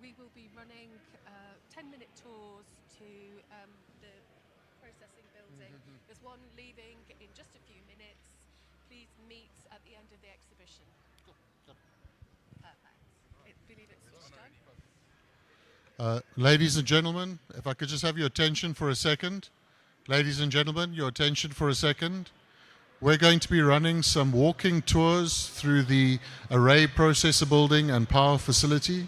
We will be running 10-minute tours to the processing building. There's one leaving in just a few minutes. Please meet at the end of the exhibition. Perfect. I believe it's switched on. Ladies and gentlemen, if I could just have your attention for a second. Ladies and gentlemen, your attention for a second. We're going to be running some walking tours through the Array Processor Building and Power Facility.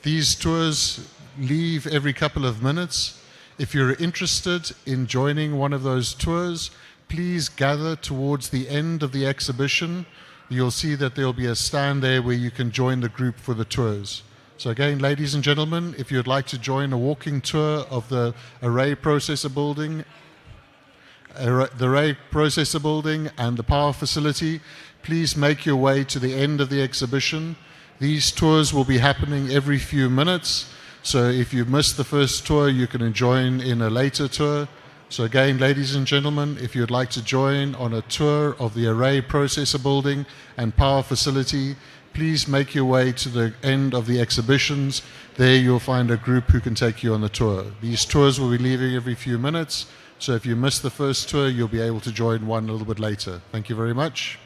These tours leave every couple of minutes. If you're interested in joining one of those tours, please gather towards the end of the exhibition. You'll see that there'll be a stand there where you can join the group for the tours. So again, ladies and gentlemen, if you'd like to join a walking tour of the Array Processor Building, and the Power Facility, please make your way to the end of the exhibition. These tours will be happening every few minutes, so if you've missed the first tour, you can join in a later tour. So again, ladies and gentlemen, if you'd like to join on a tour of the Array Processor Building and Power Facility, please make your way to the end of the exhibitions. There you'll find a group who can take you on the tour. These tours will be leaving every few minutes, so if you miss the first tour, you'll be able to join one a little bit later. Thank you very much.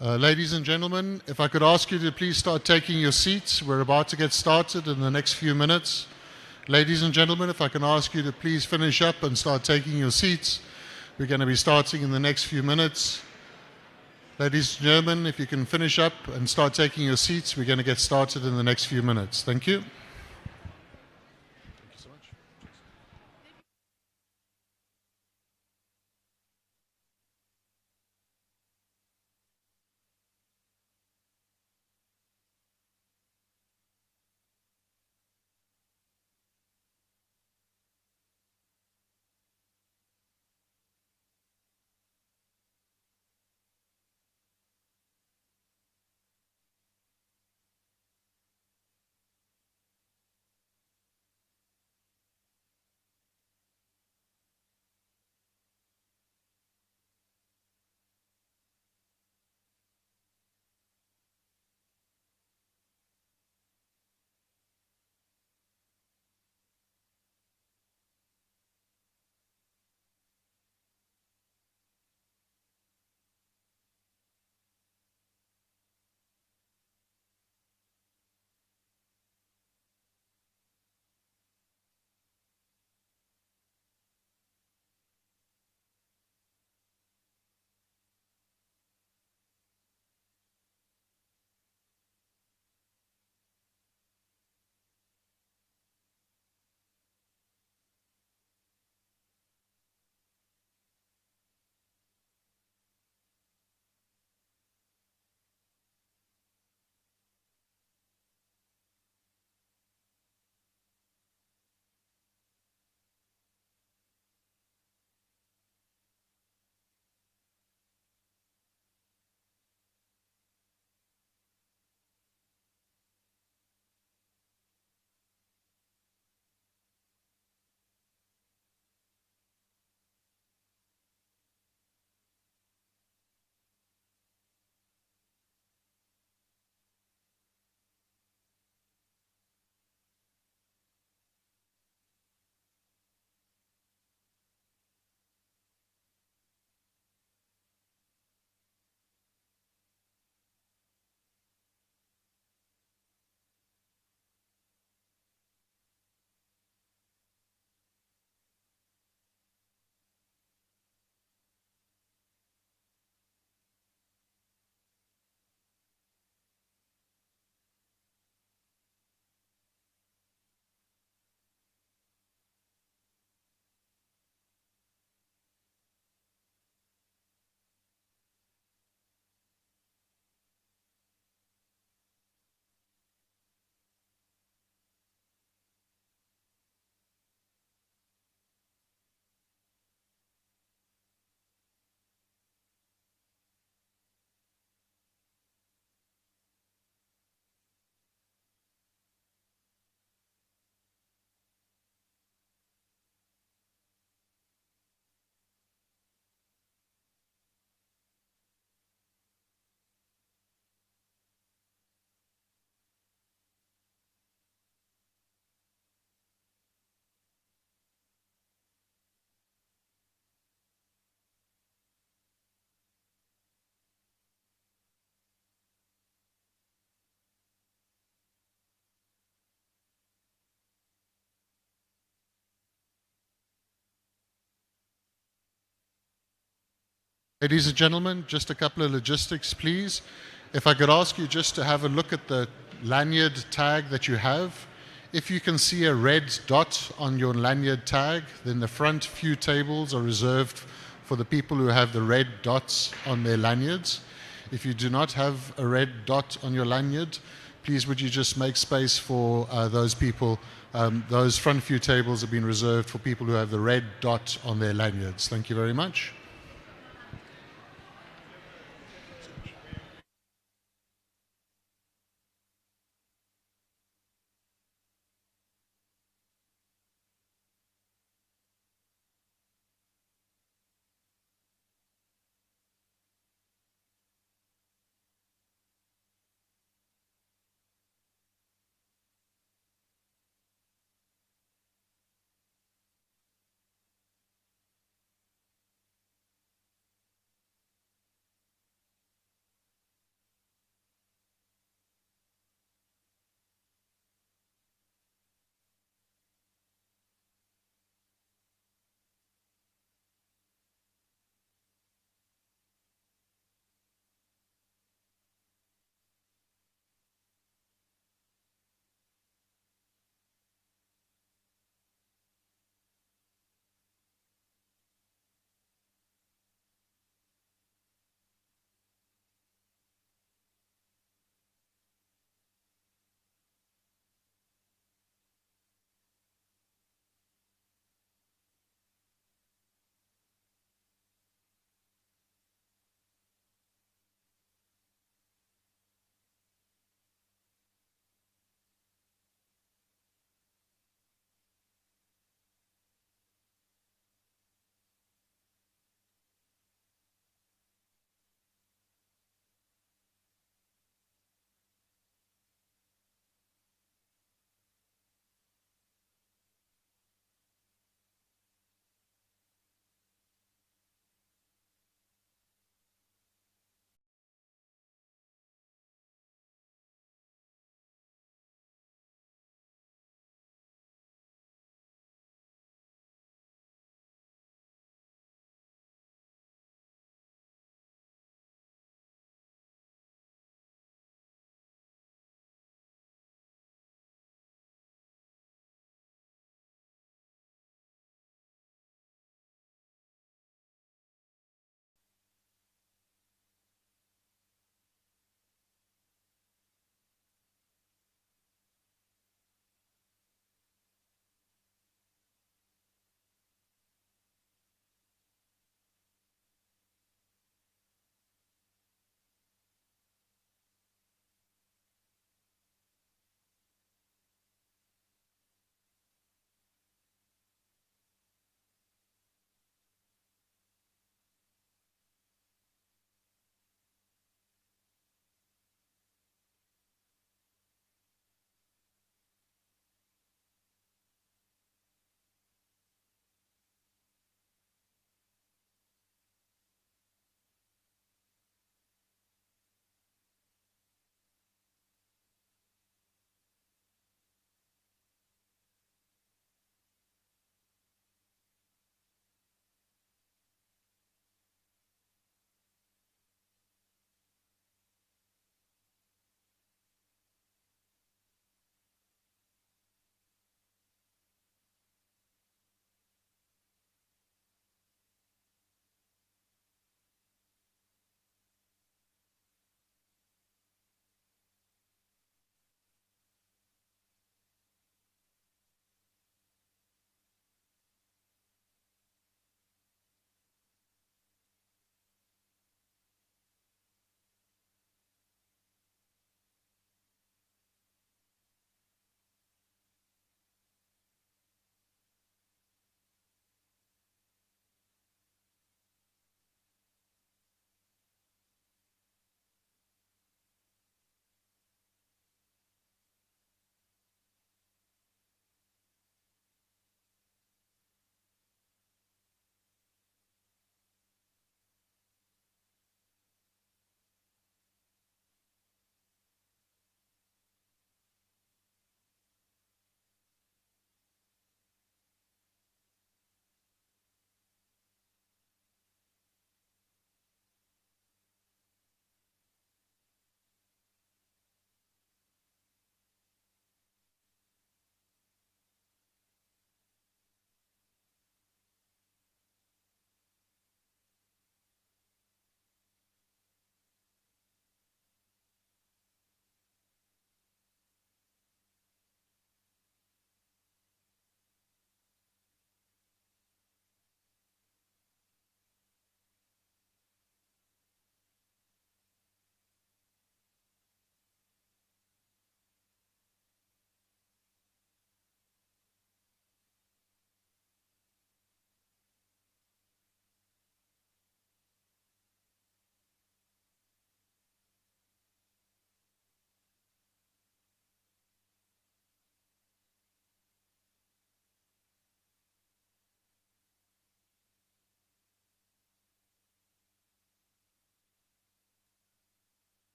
Ladies and gentlemen, if I could ask you to please start taking your seats. We're about to get started in the next few minutes. Ladies and gentlemen, if I can ask you to please finish up and start taking your seats. We're going to be starting in the next few minutes. Ladies and gentlemen, if you can finish up and start taking your seats, we're going to get started in the next few minutes. Thank you. Ladies and gentlemen, just a couple of logistics, please. If I could ask you just to have a look at the lanyard tag that you have. If you can see a red dot on your lanyard tag, then the front few tables are reserved for the people who have the red dots on their lanyards. If you do not have a red dot on your lanyard, please would you just make space for those people. Those front few tables have been reserved for people who have the red dot on their lanyards. Thank you very much.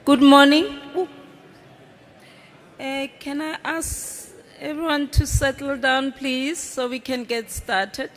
Good morning. Can I ask everyone to settle down, please, so we can get started?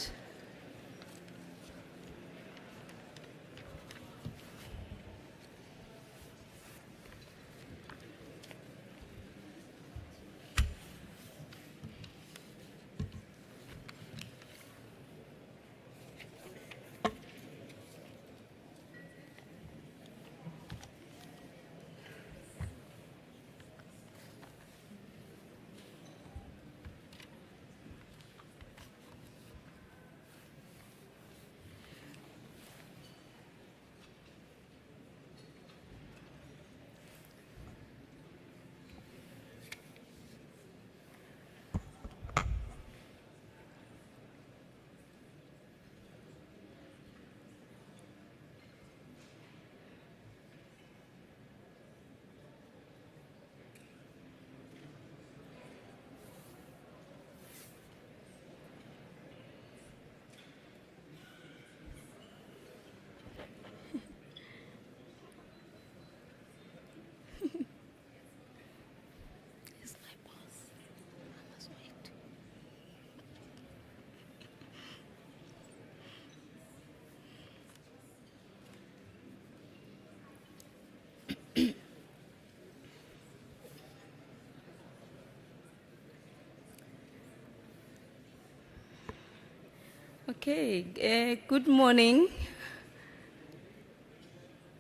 Okay, good morning.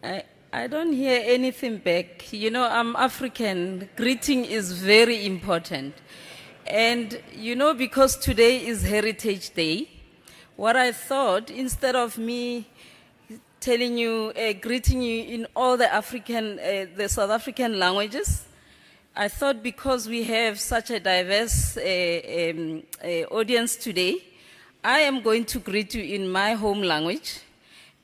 I don't hear anything back. You know, I'm African. Greeting is very important. And, you know, because today is Heritage Day, what I thought, instead of me telling you, greeting you in all the South African languages, I thought because we have such a diverse audience today, I am going to greet you in my home language.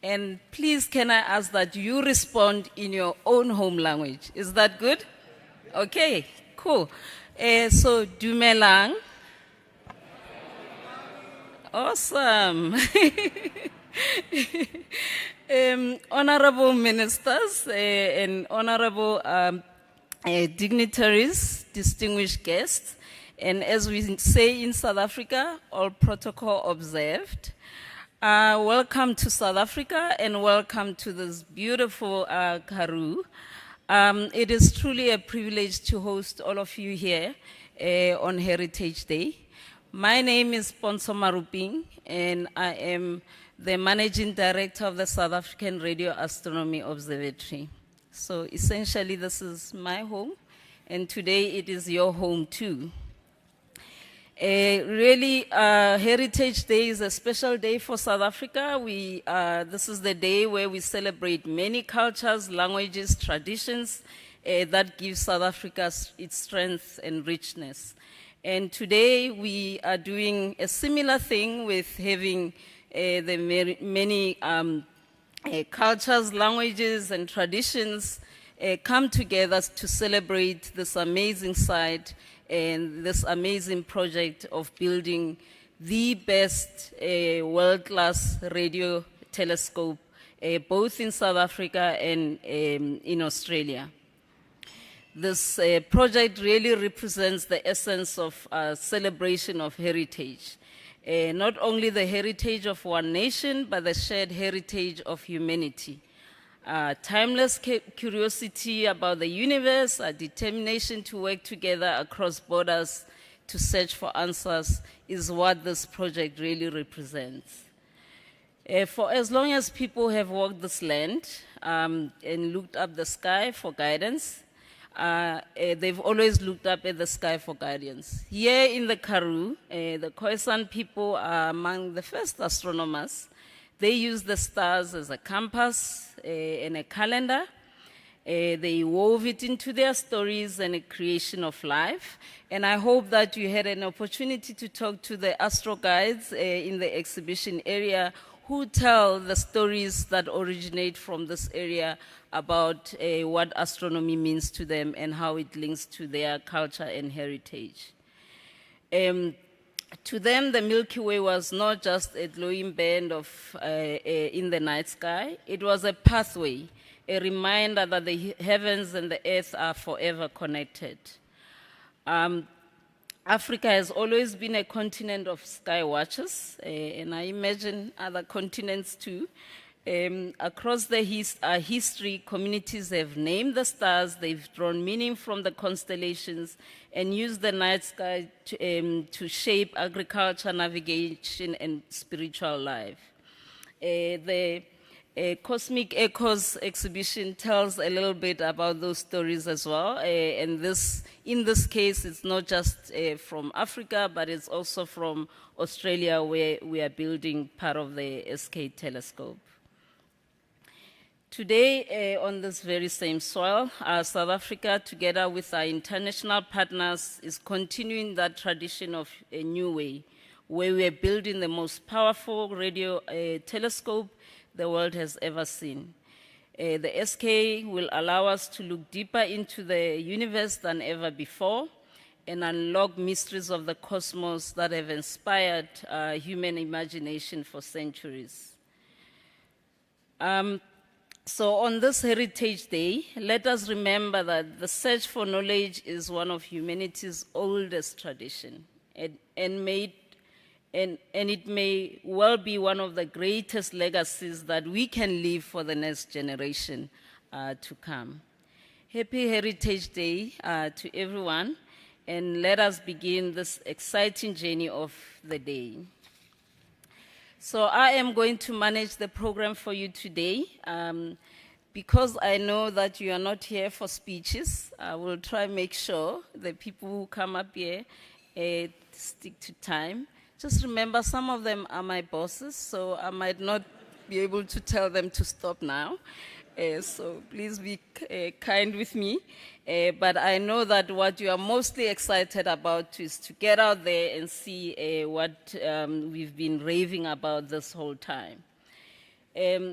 And please, can I ask that you respond in your own home language? Is that good? Okay, cool. So, dumelang. Awesome. Honorable ministers and honorable dignitaries, distinguished guests, and as we say in South Africa, all protocol observed. Welcome to South Africa and welcome to this beautiful Karoo. It is truly a privilege to host all of you here on Heritage Day. My name is Ponso Maruping and I am the Managing Director of the South African Radio Astronomy Observatory. So essentially this is my home and today it is your home too. Heritage Day is a special day for South Africa. This is the day where we celebrate many cultures, languages, traditions that give South Africa its strength and richness. And today we are doing a similar thing with having the many cultures, languages, and traditions come together to celebrate this amazing site and this amazing project of building the best world-class radio telescope, both in South Africa and in Australia. This project really represents the essence of celebration of heritage. Not only the heritage of one nation, but the shared heritage of humanity. Timeless curiosity about the universe, a determination to work together across borders to search for answers is what this project really represents. For as long as people have walked this land and looked up the sky for guidance, they've always looked up at the sky for guidance. Here in the Karoo, the Khoisan people are among the first astronomers. They use the stars as a compass and a calendar. They wove it into their stories and a creation of life. And I hope that you had an opportunity to talk to the astro guides in the exhibition area who tell the stories that originate from this area about what astronomy means to them and how it links to their culture and heritage. To them, the Milky Way was not just a glowing band in the night sky. It was a pathway, a reminder that the heavens and the earth are forever connected. Africa has always been a continent of sky watchers, and I imagine other continents too. Across the history, communities have named the stars, they've drawn meaning from the constellations, and used the night sky to shape agriculture, navigation, and spiritual life. The Cosmic Echoes exhibition tells a little bit about those stories as well. And in this case, it's not just from Africa, but it's also from Australia, where we are building part of the SKA telescope. Today, on this very same soil, South Africa, together with our international partners, is continuing that tradition of a new way, where we are building the most powerful radio telescope the world has ever seen. The SKA will allow us to look deeper into the universe than ever before and unlock mysteries of the cosmos that have inspired human imagination for centuries. So on this Heritage Day, let us remember that the search for knowledge is one of humanity's oldest traditions, and it may well be one of the greatest legacies that we can leave for the next generation to come. Happy Heritage Day to everyone, and let us begin this exciting journey of the day. So I am going to manage the program for you today. Because I know that you are not here for speeches, I will try and make sure the people who come up here stick to time. Just remember, some of them are my bosses, so I might not be able to tell them to stop now. So please be kind with me. But I know that what you are mostly excited about is to get out there and see what we've been raving about this whole time.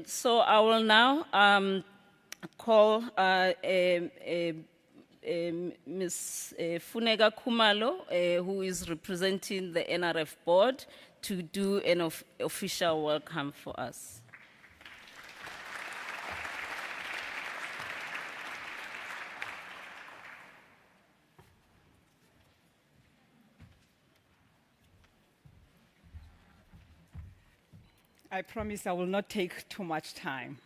So I will now call Ms. Funeka Khumalo, who is representing the NRF board, to do an official welcome for us. I promise I will not take too much time.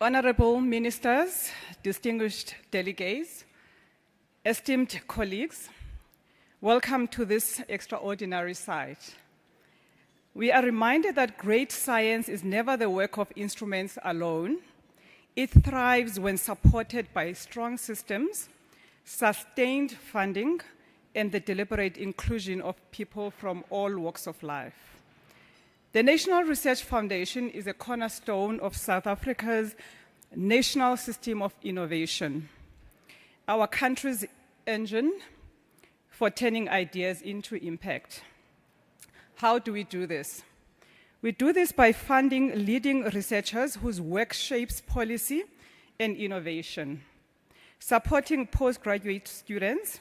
Honorable ministers, distinguished delegates, esteemed colleagues, welcome to this extraordinary site. We are reminded that great science is never the work of instruments alone. It thrives when supported by strong systems, sustained funding, and the deliberate inclusion of people from all walks of life. The National Research Foundation is a cornerstone of South Africa's national system of innovation, our country's engine for turning ideas into impact. How do we do this? We do this by funding leading researchers whose work shapes policy and innovation, supporting postgraduate students,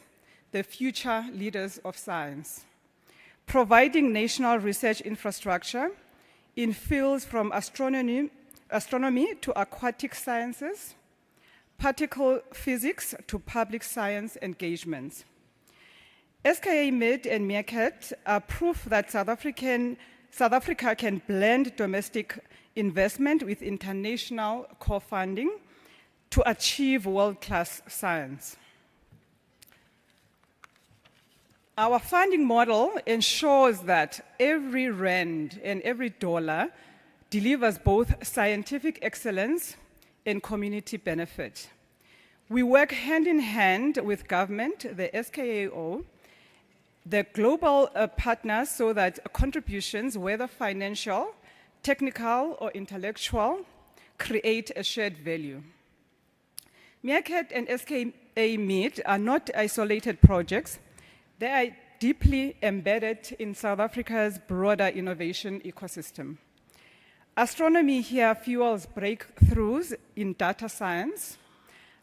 the future leaders of science, providing national research infrastructure in fields from astronomy to aquatic sciences, particle physics to public science engagements. SKA Med and Meerkat are proof that South Africa can blend domestic investment with international co-funding to achieve world-class science. Our funding model ensures that every rand and every dollar delivers both scientific excellence and community benefit. We work hand in hand with government, the SKAO, the global partners, so that contributions, whether financial, technical, or intellectual, create a shared value. Meerkat and SKA Med are not isolated projects. They are deeply embedded in South Africa's broader innovation ecosystem. Astronomy here fuels breakthroughs in data science,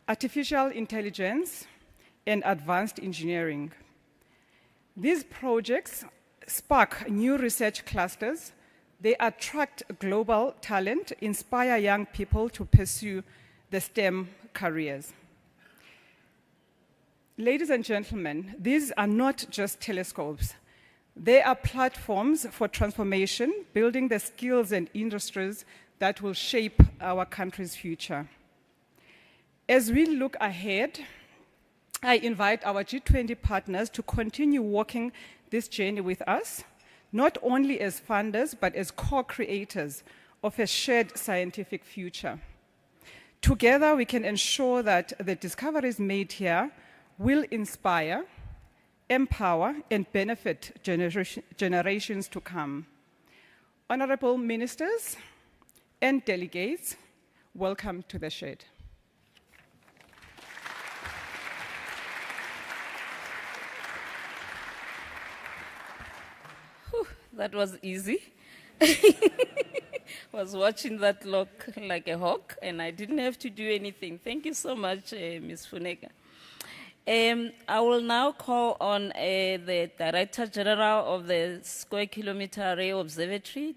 artificial intelligence, and advanced engineering. These projects spark new research clusters, They attract global talent, inspire young people to pursue the STEM careers. Ladies and gentlemen, these are not just telescopes. They are platforms for transformation, building the skills and industries that will shape our country's future. As we look ahead, I invite our G20 partners to continue walking this journey with us, not only as funders, but as co-creators of a shared scientific future. Together, we can ensure that the discoveries made here will inspire, empower, and benefit generations to come. Honorable ministers and delegates, welcome to the shed. Whew, that was easy. Was watching that look like a hawk, and I didn't have to do anything. Thank you so much, Ms. Funeka. I will now call on the Director General of the Square Kilometre Array Observatory,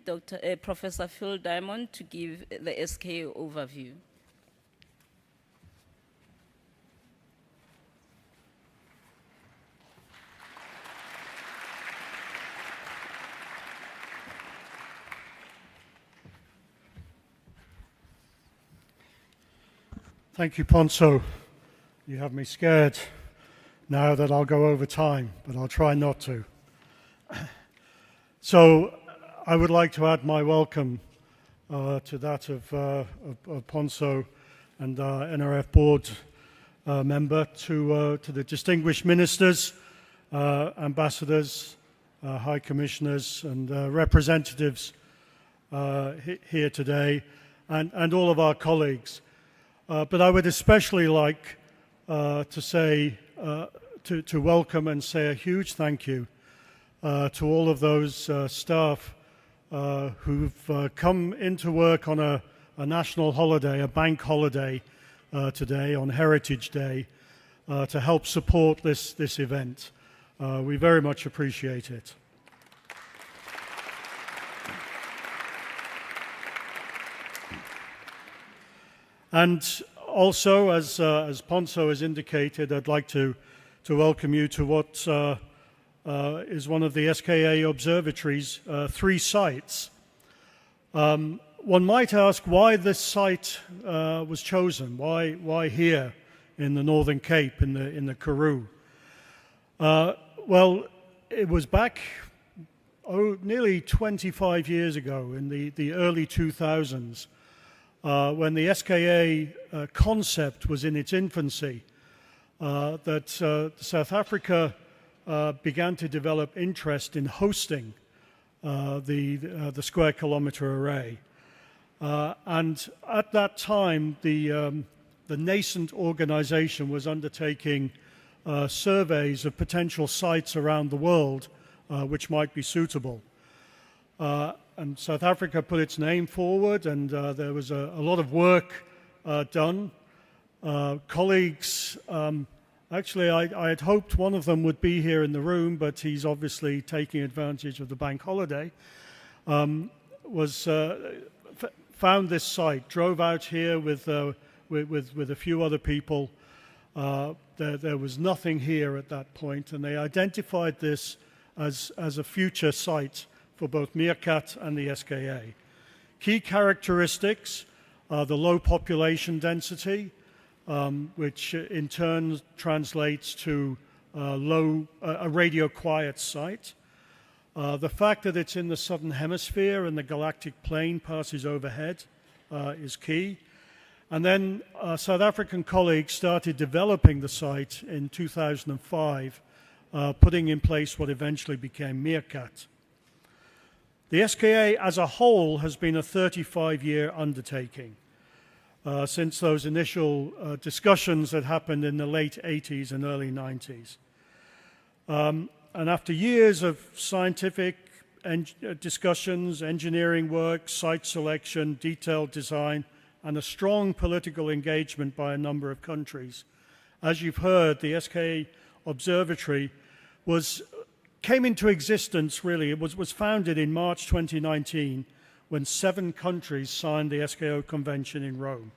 Professor Phil Diamond, to give the SKA overview. Thank you, Ponso. You have me scared now that I'll go over time, but I'll try not to. So I would like to add my welcome to that of Ponso and NRF board member to the distinguished ministers, ambassadors, high commissioners, and representatives here today, and all of our colleagues. But I would especially like to say, to welcome and say a huge thank you to all of those staff who've come into work on a national holiday, a bank holiday today, on Heritage Day, to help support this event. We very much appreciate it. And also, as Ponso has indicated, I'd like to welcome you to what is one of the SKA Observatory's 3 sites. One might ask why this site was chosen, why here in the Northern Cape, in the Karoo. Well, it was back nearly 25 years ago, in the early 2000s, when the SKA concept was in its infancy, that South Africa began to develop interest in hosting the Square Kilometre Array. And at that time, the nascent organization was undertaking surveys of potential sites around the world which might be suitable. And South Africa put its name forward, and there was a lot of work done. Colleagues, actually I had hoped one of them would be here in the room, but he's obviously taking advantage of the bank holiday, found this site, drove out here with a few other people. There was nothing here at that point, and they identified this as a future site for both Meerkat and the SKA. Key characteristics are the low population density, which in turn translates to a radio quiet site. The fact that it's in the southern hemisphere and the galactic plane passes overhead is key. And then South African colleagues started developing the site in 2005, putting in place what eventually became Meerkat. The SKA as a whole has been a 35-year undertaking since those initial discussions that happened in the late 80s and early 90s. And after years of scientific discussions, engineering work, site selection, detailed design, and a strong political engagement by a number of countries, as you've heard, the SKA Observatory was came into existence, really, it was founded in March 2019 when 7 countries signed the SKO Convention in Rome.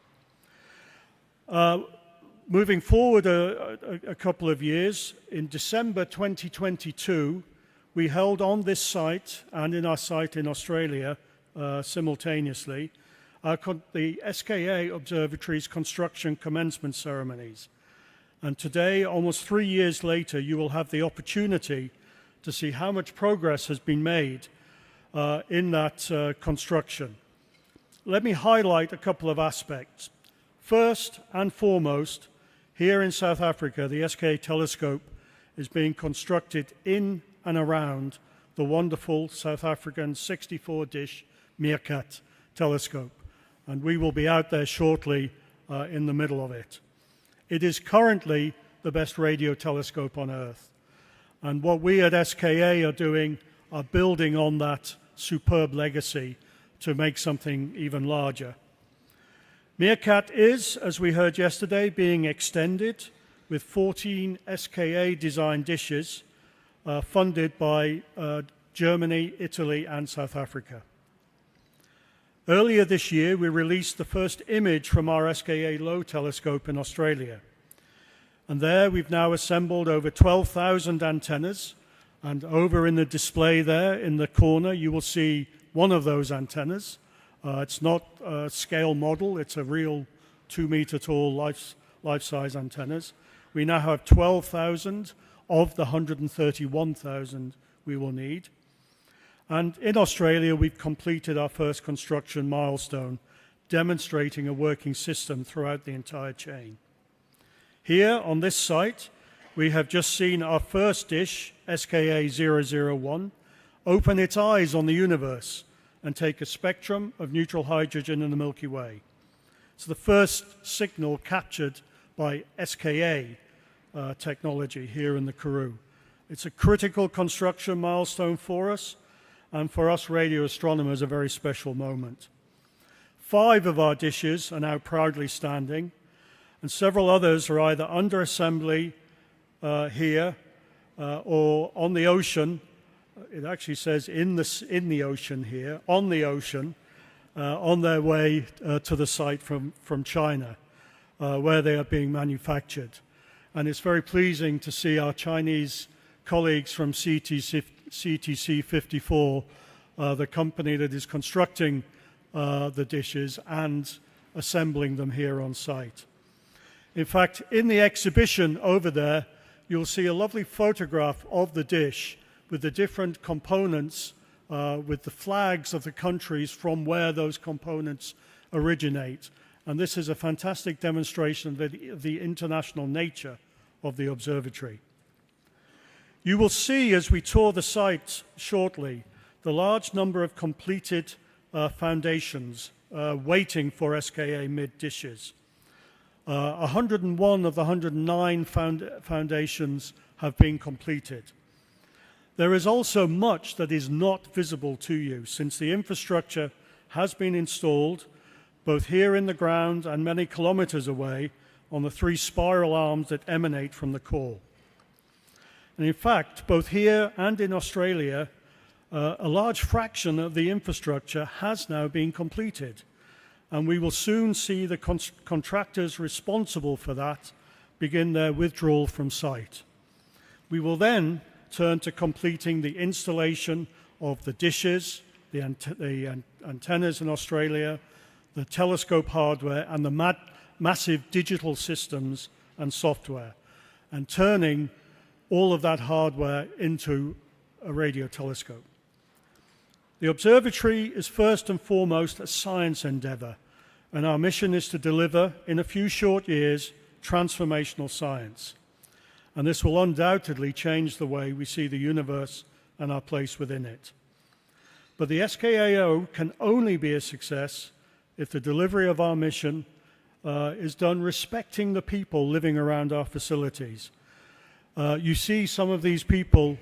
Moving forward a couple of years, in December 2022, we held on this site and in our site in Australia simultaneously the SKA Observatory's construction commencement ceremonies. And today, almost 3 years later, you will have the opportunity to see how much progress has been made in that construction. Let me highlight a couple of aspects. First and foremost, here in South Africa, the SKA telescope is being constructed in and around the wonderful South African 64-dish Meerkat telescope. And we will be out there shortly in the middle of it. It is currently the best radio telescope on Earth. And what we at SKA are doing are building on that superb legacy to make something even larger. Meerkat is, as we heard yesterday, being extended with 14 SKA-designed dishes funded by Germany, Italy, and South Africa. Earlier this year, we released the first image from our SKA Low telescope in Australia. And there we've now assembled over 12,000 antennas. And over in the display there in the corner, you will see one of those antennas. It's not a scale model, it's a real 2-meter tall life-size antennas. We now have 12,000 of the 131,000 we will need. And in Australia, we've completed our first construction milestone, demonstrating a working system throughout the entire chain. Here on this site, we have just seen our first dish, SKA 001, open its eyes on the universe and take a spectrum of neutral hydrogen in the Milky Way. It's the first signal captured by SKA technology here in the Karoo. It's a critical construction milestone for us, and for us radio astronomers, a very special moment. 5 of our dishes are now proudly standing, and several others are either under assembly here or on the ocean. It actually says in the ocean here, on the ocean, on their way to the site from China, where they are being manufactured. And it's very pleasing to see our Chinese colleagues from CTC 54, the company that is constructing the dishes and assembling them here on site. In fact, in the exhibition over there, you'll see a lovely photograph of the dish with the different components, with the flags of the countries from where those components originate. And this is a fantastic demonstration of the international nature of the observatory. You will see as we tour the site shortly the large number of completed foundations waiting for SKA mid dishes. 101 of the 109 foundations have been completed. There is also much that is not visible to you, since the infrastructure has been installed both here in the ground and many kilometers away on the 3 spiral arms that emanate from the core. And in fact, both here and in Australia, a large fraction of the infrastructure has now been completed. And we will soon see the contractors responsible for that begin their withdrawal from site. We will then turn to completing the installation of the dishes, the antennas in Australia, the telescope hardware, and the massive digital systems and software, and turning all of that hardware into a radio telescope. The observatory is first and foremost a science endeavor, and our mission is to deliver, in a few short years, transformational science. And this will undoubtedly change the way we see the universe and our place within it. But the SKAO can only be a success if the delivery of our mission is done respecting the people living around our facilities. You see some of these people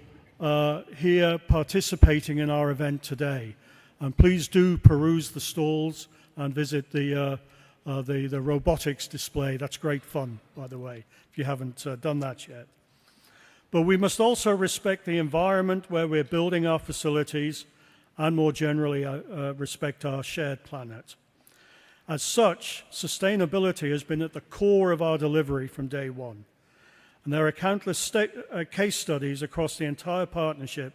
here participating in our event today. And please do peruse the stalls and visit the robotics display. That's great fun, by the way, if you haven't done that yet. But we must also respect the environment where we're building our facilities and more generally respect our shared planet. As such, sustainability has been at the core of our delivery from day one. And there are countless case studies across the entire partnership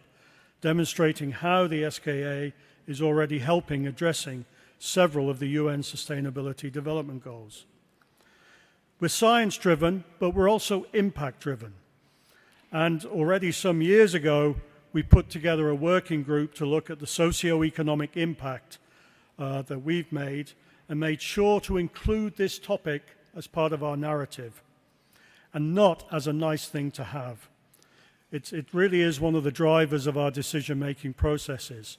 demonstrating how the SKA is already helping addressing several of the UN Sustainability Development Goals. We're science-driven, but we're also impact-driven. And already some years ago, we put together a working group to look at the socio-economic impact that we've made and made sure to include this topic as part of our narrative and not as a nice thing to have. It really is one of the drivers of our decision-making processes.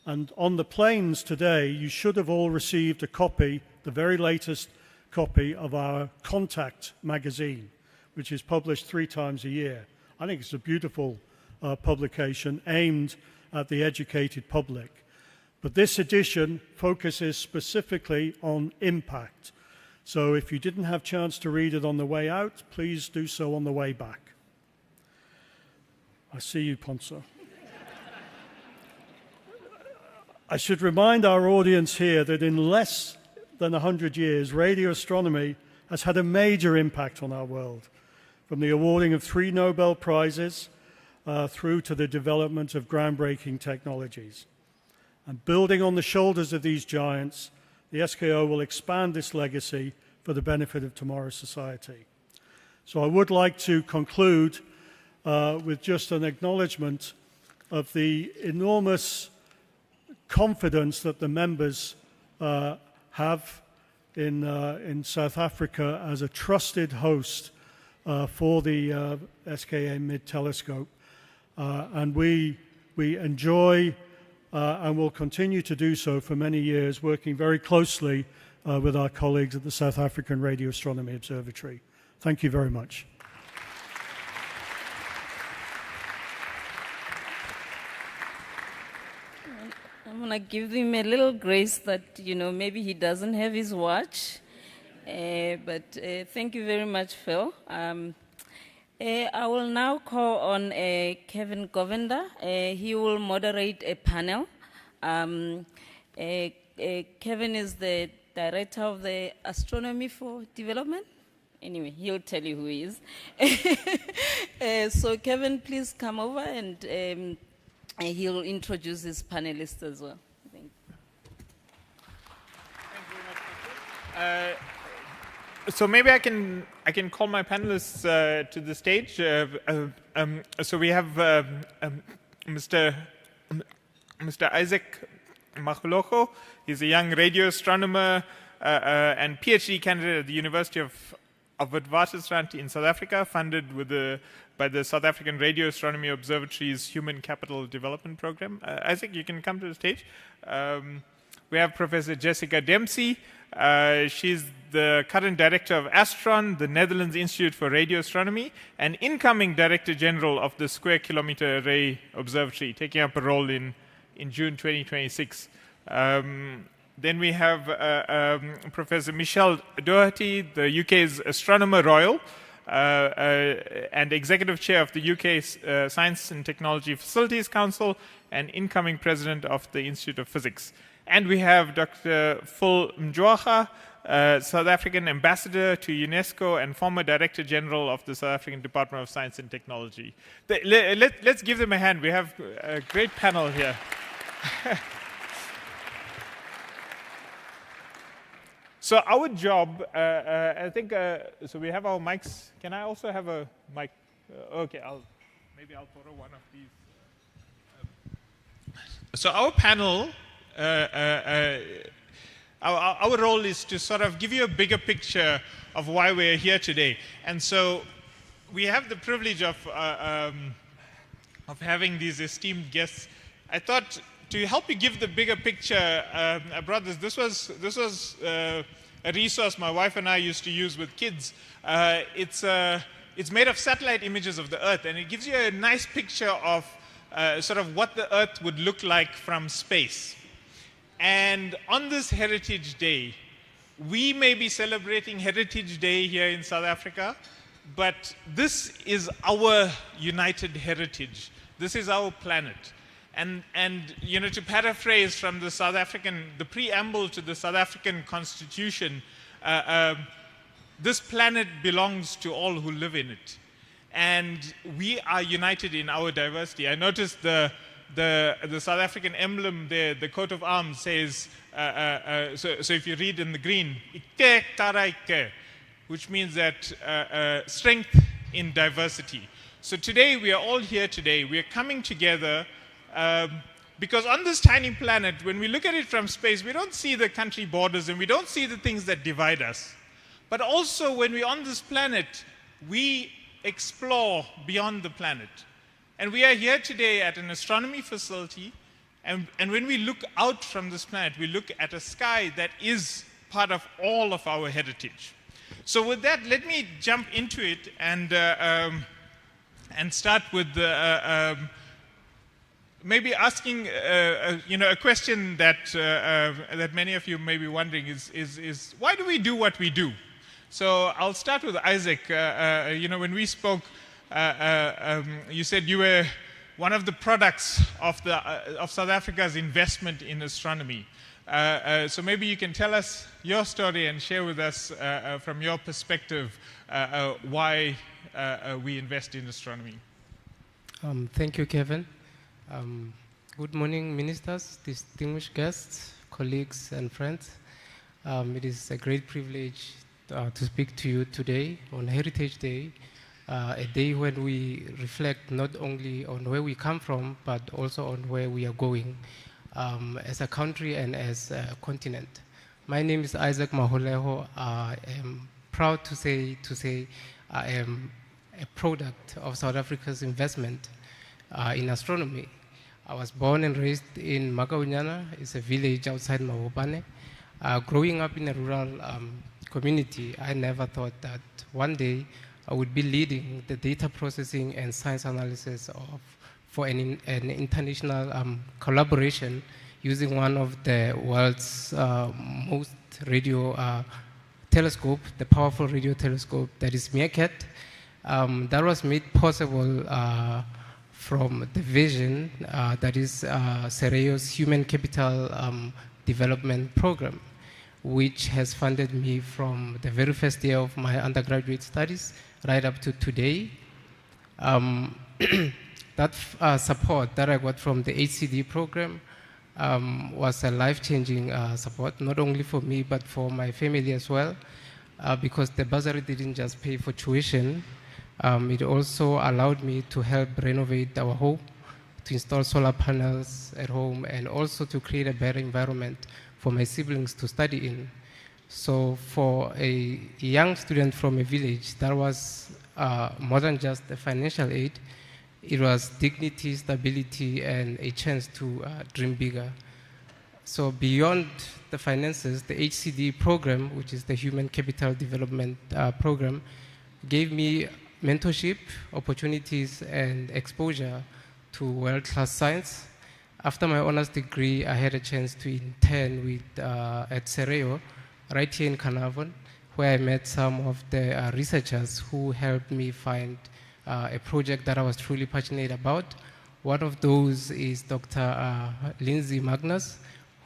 And on the planes today, you should have all received a copy, the very latest copy of our Contact magazine, which is published 3 times a year. I think it's a beautiful publication aimed at the educated public. But this edition focuses specifically on impact. So if you didn't have a chance to read it on the way out, please do so on the way back. I see you, Ponzo. I should remind our audience here that in less than 100 years, radio astronomy has had a major impact on our world, from the awarding of 3 Nobel Prizes through to the development of groundbreaking technologies. And building on the shoulders of these giants, the SKO will expand this legacy for the benefit of tomorrow's society. So I would like to conclude with just an acknowledgement of the enormous confidence that the members have in South Africa as a trusted host for the SKA Mid-Telescope. And we enjoy and will continue to do so for many years, working very closely with our colleagues at the South African Radio Astronomy Observatory. Thank you very much. I'm going to give him a little grace that, maybe he doesn't have his watch. But thank you very much, Phil. I will now call on Kevin Govender. He will moderate a panel. Kevin is the director of the Astronomy for Development. Anyway, he'll tell you who he is. So Kevin, please come over and he'll introduce his panelists as well. Thank you. Thank you very much. So maybe I can call my panelists to the stage. So we have Mr. Isaac Magologo. He's a young radio astronomer and PhD candidate at the University of Witwatersrand in South Africa, funded by the South African Radio Astronomy Observatory's Human Capital Development Program. Isaac, you can come to the stage. We have Professor Jessica Dempsey. She's the current director of Astron, the Netherlands Institute for Radio Astronomy, and incoming Director General of the Square Kilometre Array Observatory, taking up a role in June 2026. Then we have Professor Michelle Doherty, the UK's Astronomer Royal, and Executive Chair of the UK Science and Technology Facilities Council, and incoming President of the Institute of Physics. And we have Dr. Phil Mjwara, South African Ambassador to UNESCO and former Director General of the South African Department of Science and Technology. Let's give them a hand. We have a great panel here. So our job, I think, so we have our mics. Can I also have a mic? Okay, maybe I'll borrow one of these. So our panel, our role is to sort of give you a bigger picture of why we're here today. And so we have the privilege of having these esteemed guests. I thought to help you give the bigger picture, I brought this. This was a resource my wife and I used to use with kids. It's made of satellite images of the Earth, and it gives you a nice picture of sort of what the Earth would look like from space. And on this Heritage Day, we may be celebrating Heritage Day here in South Africa, but this is our united heritage. This is our planet. And you know, to paraphrase from the preamble to the South African Constitution, this planet belongs to all who live in it. And we are united in our diversity. I noticed the South African emblem there, the coat of arms says, so if you read in the green, which means that strength in diversity. So today, we are all here today. We are coming together because on this tiny planet, when we look at it from space, we don't see the country borders and we don't see the things that divide us. But also, when we're on this planet, we explore beyond the planet. And we are here today at an astronomy facility, and when we look out from this planet, we look at a sky that is part of all of our heritage. So with that, let me jump into it and start with maybe asking you know, a question that that many of you may be wondering is why do we do what we do? So I'll start with Isaac. You know, when we spoke, you said you were one of the products of South Africa's investment in astronomy. So maybe you can tell us your story and share with us from your perspective why we invest in astronomy. Thank you, Kevin. Good morning, ministers, distinguished guests, colleagues, and friends. It is a great privilege to speak to you today on Heritage Day, a day when we reflect not only on where we come from, but also on where we are going as a country and as a continent. My name is Isaac Maholeho. I am proud to say I am a product of South Africa's investment in astronomy. I was born and raised in Makaunyana. It's a village outside Mabopane. Growing up in a rural community, I never thought that one day I would be leading the data processing and science analysis for an international collaboration using one of the world's most radio telescope, the powerful radio telescope that is Meerkat. That was made possible from the vision that is Sereo's Human Capital Development Program, which has funded me from the very first year of my undergraduate studies right up to today. That support that I got from the HCD program was a life-changing support, not only for me, but for my family as well, because the bursary didn't just pay for tuition. It also allowed me to help renovate our home, to install solar panels at home, and also to create a better environment for my siblings to study in. So for a young student from a village, that was more than just a financial aid. It was dignity, stability, and a chance to dream bigger. So beyond the finances, the HCD program, which is the Human Capital Development Program, gave me mentorship, opportunities, and exposure to world-class science. After my honors degree, I had a chance to intern at Sereo, right here in Carnarvon, where I met some of the researchers who helped me find a project that I was truly passionate about. One of those is Dr. Lindsay Magnus,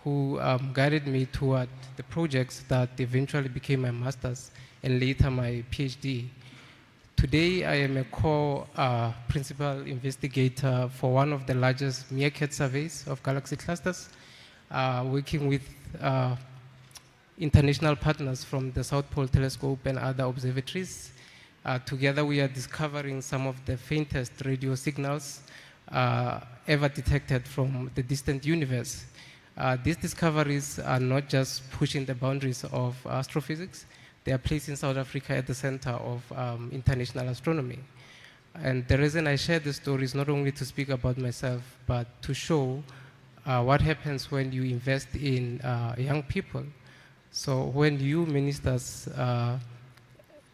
who guided me toward the projects that eventually became my master's and later my PhD. Today, I am a principal investigator for one of the largest Meerkat surveys of galaxy clusters, working with international partners from the South Pole Telescope and other observatories. Together, we are discovering some of the faintest radio signals ever detected from the distant universe. These discoveries are not just pushing the boundaries of astrophysics, they are placing South Africa at the center of international astronomy. And the reason I share this story is not only to speak about myself, but to show what happens when you invest in young people. So when you ministers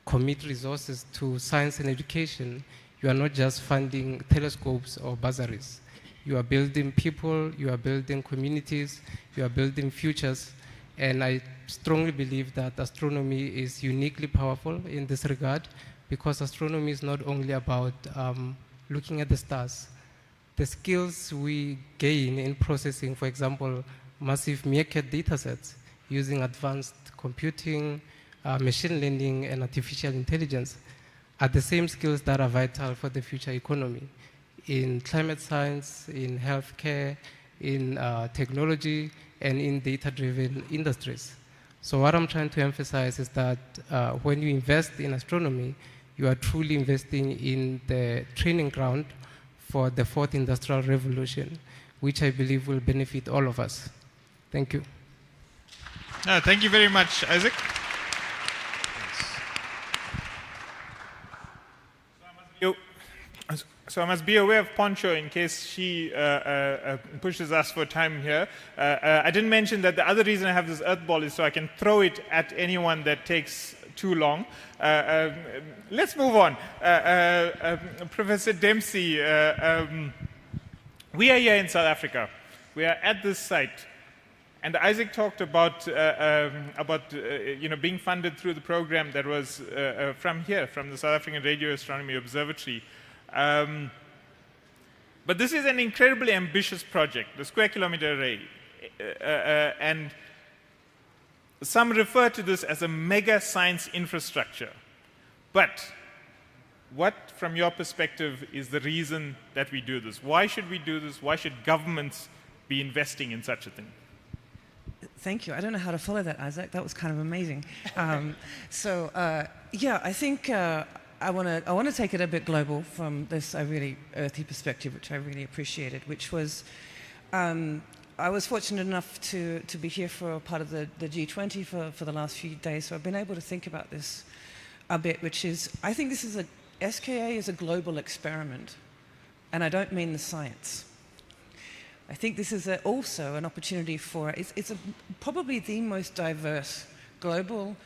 commit resources to science and education, you are not just funding telescopes or bursaries. You are building people, you are building communities, you are building futures. And I strongly believe that astronomy is uniquely powerful in this regard because astronomy is not only about looking at the stars. The skills we gain in processing, for example, massive meerkat data sets using advanced computing, machine learning, and artificial intelligence are the same skills that are vital for the future economy in climate science, in healthcare, in technology, and in data-driven industries. So what I'm trying to emphasize is that when you invest in astronomy, you are truly investing in the training ground for the fourth industrial revolution, which I believe will benefit all of us. Thank you. Thank you very much, Isaac. So I must be aware of Poncho in case she pushes us for time here. I didn't mention that the other reason I have this earth ball is so I can throw it at anyone that takes too long. Let's move on. Professor Dempsey, we are here in South Africa. We are at this site. And Isaac talked about being funded through the program that was from here, from the South African Radio Astronomy Observatory. But this is an incredibly ambitious project, the Square Kilometre Array. And some refer to this as a mega science infrastructure. But what, from your perspective, is the reason that we do this? Why should we do this? Why should governments be investing in such a thing? Thank you. I don't know how to follow that, Isaac. That was kind of amazing. Yeah, I think I want to take it a bit global from this really earthy perspective, which I really appreciated, which was I was fortunate enough to be here for part of the G20 for the last few days, so I've been able to think about this a bit, which is, I think this is SKA is a global experiment, and I don't mean the science. I think this is also an opportunity for, it's probably the most diverse global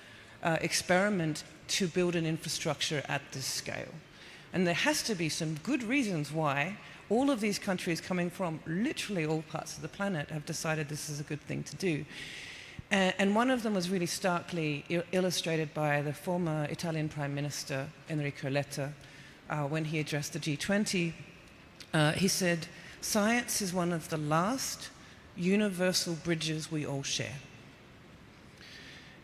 experiment to build an infrastructure at this scale. And there has to be some good reasons why all of these countries coming from literally all parts of the planet have decided this is a good thing to do. And one of them was really starkly illustrated by the former Italian Prime Minister, Enrico Letta, when he addressed the G20. He said, "Science is one of the last universal bridges we all share."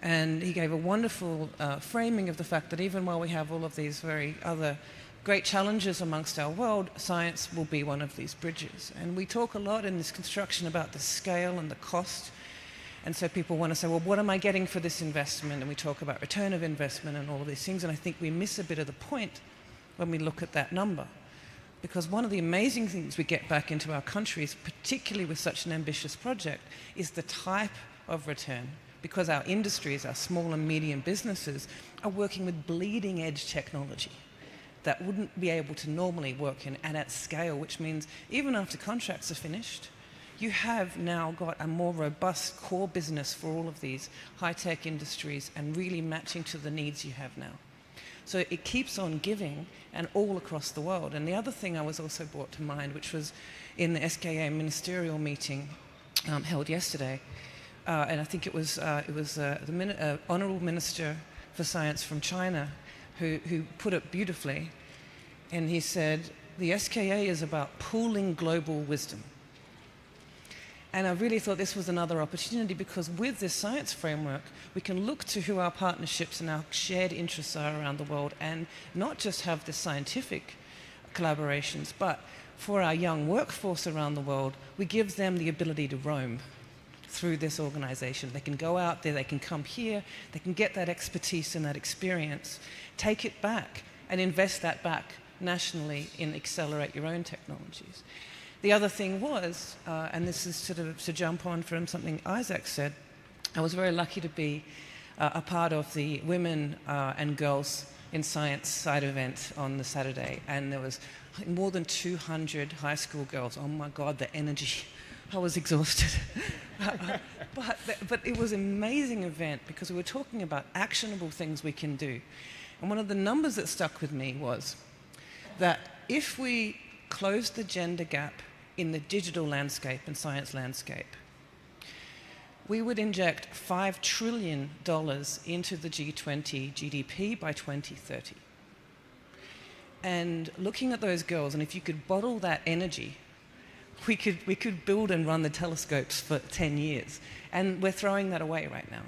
And he gave a wonderful framing of the fact that even while we have all of these very other great challenges amongst our world, science will be one of these bridges. And we talk a lot in this construction about the scale and the cost. And so people want to say, well, what am I getting for this investment? And we talk about return of investment and all of these things. And I think we miss a bit of the point when we look at that number. Because one of the amazing things we get back into our countries, particularly with such an ambitious project, is the type of return. Because our industries, our small and medium businesses, are working with bleeding edge technology that wouldn't be able to normally work in and at scale, which means even after contracts are finished, you have now got a more robust core business for all of these high-tech industries and really matching to the needs you have now. So it keeps on giving and all across the world. And the other thing I was also brought to mind, which was in the SKA ministerial meeting held yesterday, and I think it was the Honourable Minister for Science from China who put it beautifully. And he said, the SKA is about pooling global wisdom. And I really thought this was another opportunity because with this science framework, we can look to who our partnerships and our shared interests are around the world and not just have the scientific collaborations, but for our young workforce around the world, we give them the ability to roam through this organization. They can go out there, they can come here, they can get that expertise and that experience, take it back and invest that back nationally in accelerate your own technologies. The other thing was, and this is sort of to jump on from something Isaac said, I was very lucky to be a part of the Women and Girls in Science side event on the Saturday, and there was more than 200 high school girls. Oh my God, the energy. I was exhausted. but it was an amazing event because we were talking about actionable things we can do. And one of the numbers that stuck with me was that if we close the gender gap in the digital landscape and science landscape, we would inject $5 trillion into the G20 GDP by 2030. and looking at those girls, and if you could bottle that energy, we could build and run the telescopes for 10 years. And we're throwing that away right now.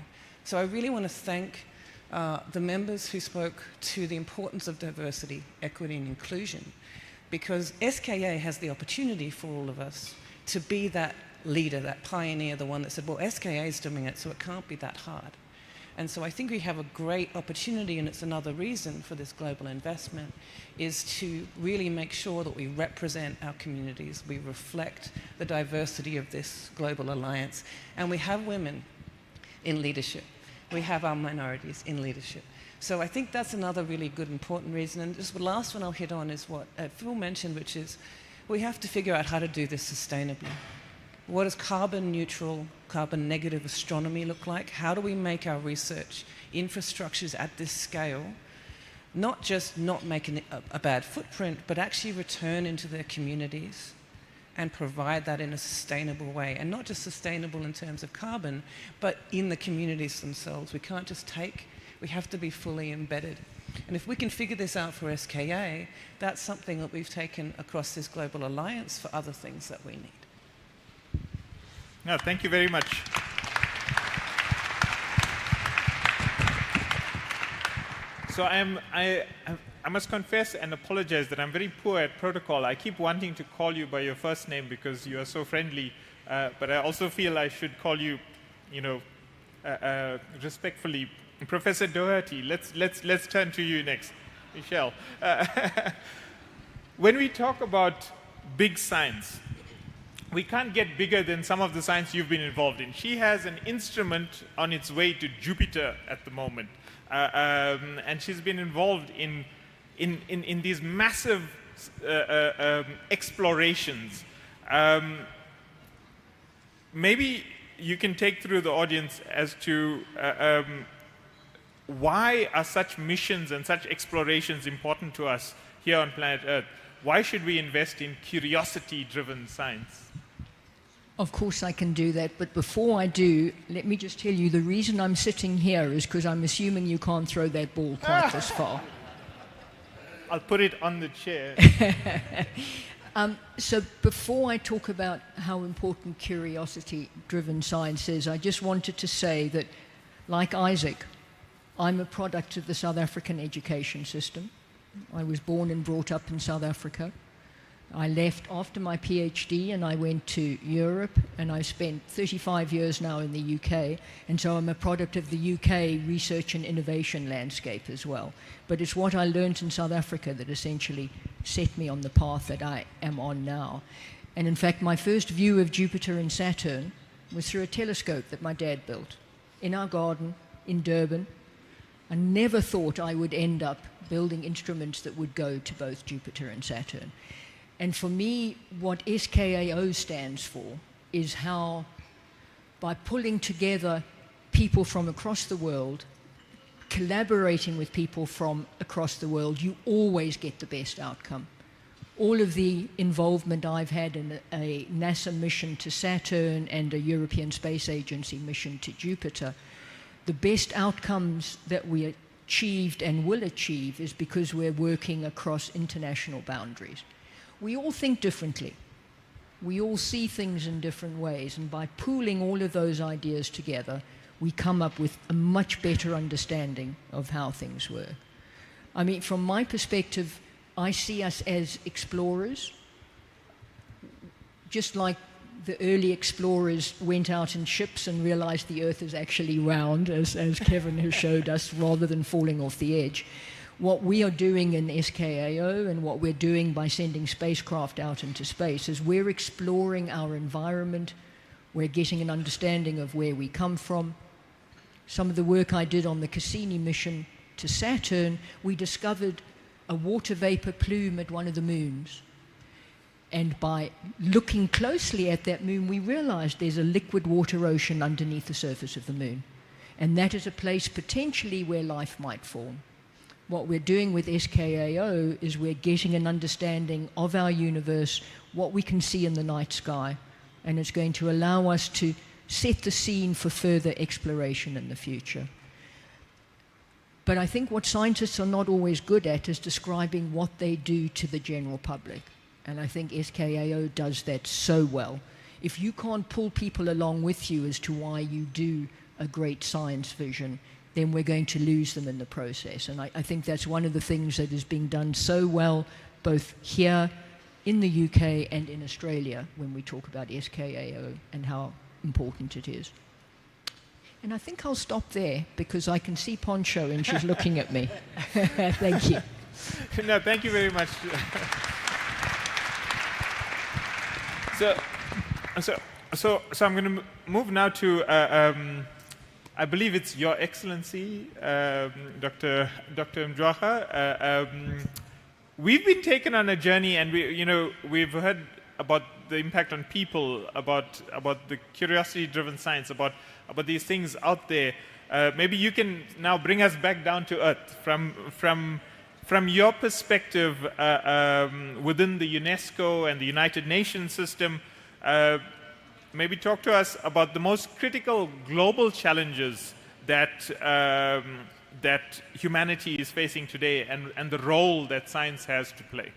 So I really want to thank the members who spoke to the importance of diversity, equity, and inclusion, because SKA has the opportunity for all of us to be that leader, that pioneer, the one that said, well, SKA is doing it, so it can't be that hard. And so I think we have a great opportunity, and it's another reason for this global investment, is to really make sure that we represent our communities, we reflect the diversity of this global alliance, and we have women in leadership. We have our minorities in leadership. So I think that's another really good, important reason. And just the last one I'll hit on is what Phil mentioned, which is we have to figure out how to do this sustainably. What does carbon neutral, carbon negative astronomy look like? How do we make our research infrastructures at this scale not just not making a bad footprint, but actually return into their communities and provide that in a sustainable way? And not just sustainable in terms of carbon, but in the communities themselves. We can't just take, we have to be fully embedded. And if we can figure this out for SKA, that's something that we've taken across this global alliance for other things that we need. No, thank you very much. So I must confess and apologize that I'm very poor at protocol. I keep wanting to call you by your first name because you are so friendly, but I also feel I should call you, respectfully, Professor Doherty. Let's turn to you next, Michelle. When we talk about big science, we can't get bigger than some of the science you've been involved in. She has an instrument on its way to Jupiter at the moment, and she's been involved in these massive explorations. Maybe you can take through the audience as to why are such missions and such explorations important to us here on planet Earth? Why should we invest in curiosity-driven science? Of course I can do that, but before I do, let me just tell you the reason I'm sitting here is because I'm assuming you can't throw that ball quite as far. I'll put it on the chair. So before I talk about how important curiosity-driven science is, I just wanted to say that, like Isaac, I'm a product of the South African education system. I was born and brought up in South Africa. I left after my PhD and I went to Europe, and I've spent 35 years now in the UK, and so I'm a product of the UK research and innovation landscape as well. But it's what I learned in South Africa that essentially set me on the path that I am on now. And in fact, my first view of Jupiter and Saturn was through a telescope that my dad built in our garden in Durban. I never thought I would end up building instruments that would go to both Jupiter and Saturn. And for me, what SKAO stands for is how, by pulling together people from across the world, collaborating with people from across the world, you always get the best outcome. All of the involvement I've had in a NASA mission to Saturn and a European Space Agency mission to Jupiter, the best outcomes that we achieved and will achieve is because we're working across international boundaries. We all think differently. We all see things in different ways, and by pooling all of those ideas together, we come up with a much better understanding of how things work. I mean, from my perspective, I see us as explorers, just like the early explorers went out in ships and realized the Earth is actually round, as Kevin has showed us, rather than falling off the edge. What we are doing in SKAO and what we're doing by sending spacecraft out into space is we're exploring our environment, we're getting an understanding of where we come from. Some of the work I did on the Cassini mission to Saturn, we discovered a water vapor plume at one of the moons. And by looking closely at that moon, we realized there's a liquid water ocean underneath the surface of the moon. And that is a place potentially where life might form. What we're doing with SKAO is we're getting an understanding of our universe, what we can see in the night sky, and it's going to allow us to set the scene for further exploration in the future. But I think what scientists are not always good at is describing what they do to the general public. And I think SKAO does that so well. If you can't pull people along with you as to why you do a great science vision, then we're going to lose them in the process. And I think that's one of the things that is being done so well, both here in the UK and in Australia, when we talk about SKAO and how important it is. And I think I'll stop there because I can see Poncho and she's looking at me. Thank you. No, thank you very much. So I'm going to move now to, I believe it's Your Excellency, Dr. Mjwara. We've been taken on a journey, and we've heard about the impact on people, about the curiosity-driven science, about these things out there. Maybe you can now bring us back down to earth from your perspective within the UNESCO and the United Nations system. Maybe talk to us about the most critical global challenges that humanity is facing today, and the role that science has to play.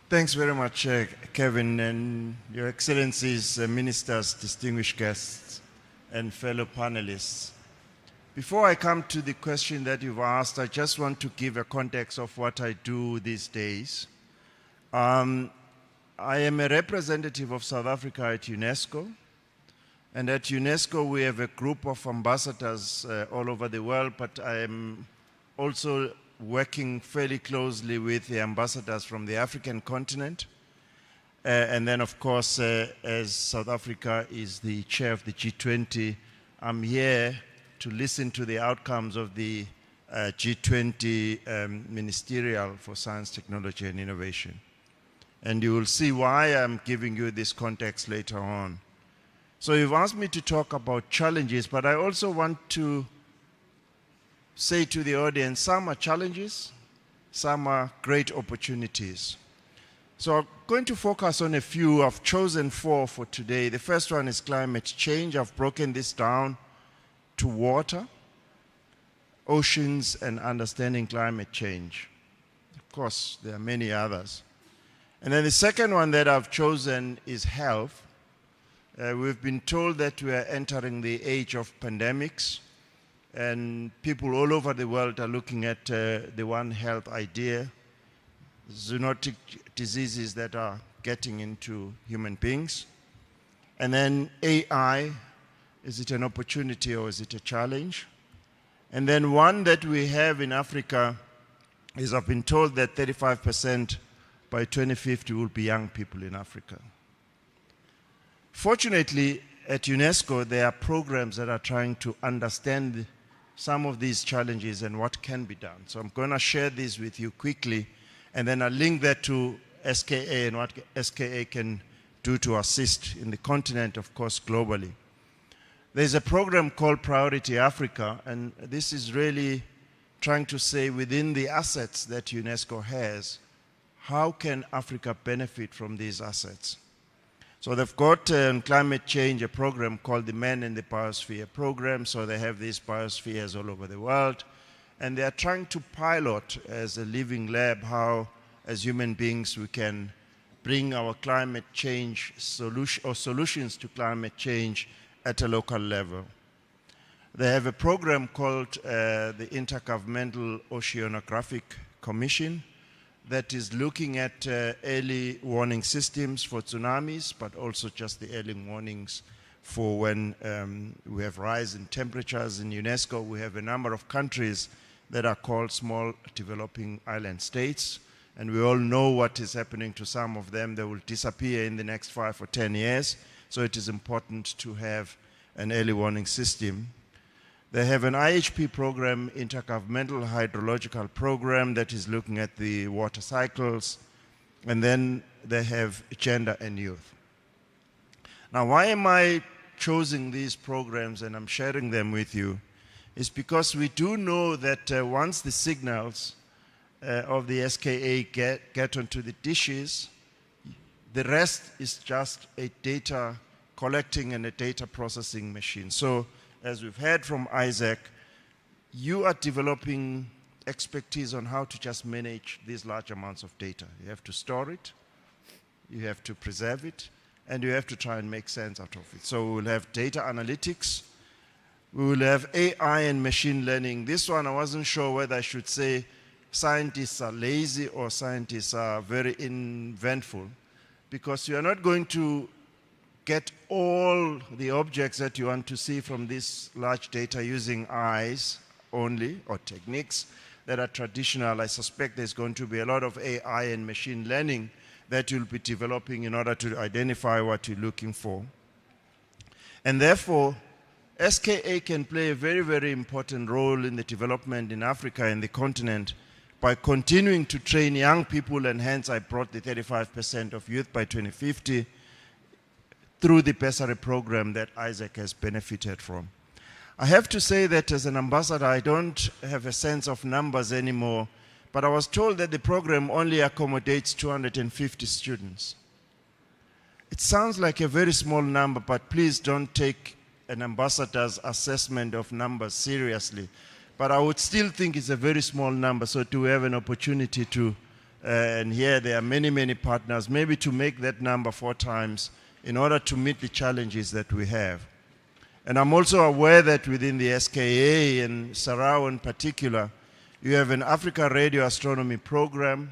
Thanks very much, Kevin, and Your Excellencies, ministers, distinguished guests, and fellow panelists. Before I come to the question that you've asked, I just want to give a context of what I do these days. I am a representative of South Africa at UNESCO. And at UNESCO, we have a group of ambassadors all over the world, but I am also working fairly closely with the ambassadors from the African continent. And then, of course, as South Africa is the chair of the G20, I'm here to listen to the outcomes of the G20 Ministerial for Science, Technology, and Innovation. And you will see why I'm giving you this context later on. So you've asked me to talk about challenges, but I also want to say to the audience, some are challenges, some are great opportunities. So I'm going to focus on a few. I've chosen 4 for today. The first one is climate change. I've broken this down to water, oceans, and understanding climate change. Of course, there are many others. And then the second one that I've chosen is health. We've been told that we are entering the age of pandemics, and people all over the world are looking at the One Health idea, zoonotic diseases that are getting into human beings. And then AI, is it an opportunity or is it a challenge? And then one that we have in Africa is I've been told that 35% by 2050 will be young people in Africa. Fortunately, at UNESCO, there are programs that are trying to understand some of these challenges and what can be done. So I'm going to share this with you quickly, and then I'll link that to SKA and what SKA can do to assist in the continent, of course, globally. There's a program called Priority Africa, and this is really trying to say within the assets that UNESCO has, how can Africa benefit from these assets? So they've got climate change, a program called the Men in the Biosphere program. So they have these biospheres all over the world. And they are trying to pilot as a living lab how, as human beings, we can bring our climate change solutions to climate change at a local level. They have a program called the Intergovernmental Oceanographic Commission, that is looking at early warning systems for tsunamis, but also just the early warnings for when we have rise in temperatures. In UNESCO, we have a number of countries that are called small developing island states, and we all know what is happening to some of them. They will disappear in the next 5 or 10 years, so it is important to have an early warning system. They have an IHP program, Intergovernmental Hydrological Program, that is looking at the water cycles. And then they have gender and youth. Now, why am I choosing these programs and I'm sharing them with you? Is because we do know that once the signals of the SKA get onto the dishes, the rest is just a data collecting and a data processing machine. So, as we've heard from Isaac, you are developing expertise on how to just manage these large amounts of data. You have to store it, you have to preserve it, and you have to try and make sense out of it. So we will have data analytics, we will have AI and machine learning. This one I wasn't sure whether I should say scientists are lazy or scientists are very inventful, because you are not going to get all the objects that you want to see from this large data using eyes only, or techniques that are traditional. I suspect there's going to be a lot of AI and machine learning that you'll be developing in order to identify what you're looking for. And therefore, SKA can play a very, very important role in the development in Africa and the continent by continuing to train young people, and hence I brought the 35% of youth by 2050 through the bursary program that Isaac has benefited from. I have to say that as an ambassador, I don't have a sense of numbers anymore, but I was told that the program only accommodates 250 students. It sounds like a very small number, but please don't take an ambassador's assessment of numbers seriously. But I would still think it's a very small number, so to have an opportunity to, and here there are many, many partners, maybe to make that number 4 times in order to meet the challenges that we have. And I'm also aware that within the SKA and Sarau in particular, you have an Africa Radio Astronomy program,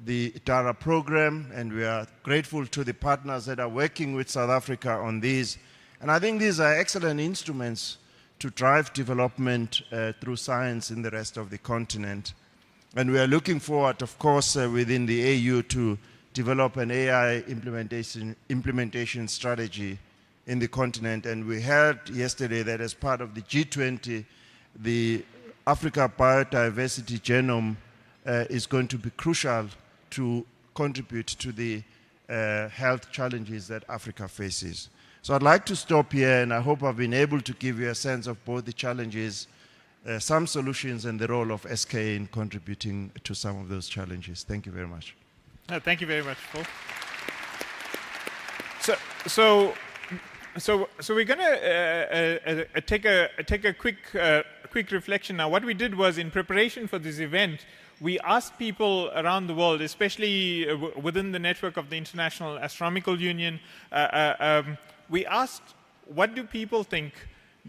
the DARA program, and we are grateful to the partners that are working with South Africa on these. And I think these are excellent instruments to drive development through science in the rest of the continent. And we are looking forward, of course, within the AU to develop an AI implementation strategy in the continent. And we heard yesterday that as part of the G20, the Africa Biodiversity Genome is going to be crucial to contribute to the health challenges that Africa faces. So I'd like to stop here, and I hope I've been able to give you a sense of both the challenges, some solutions, and the role of SKA in contributing to some of those challenges. Thank you very much. Thank you very much, Paul. So we're going to take a quick reflection now. What we did was, in preparation for this event, we asked people around the world, especially within the network of the International Astronomical Union, we asked, what do people think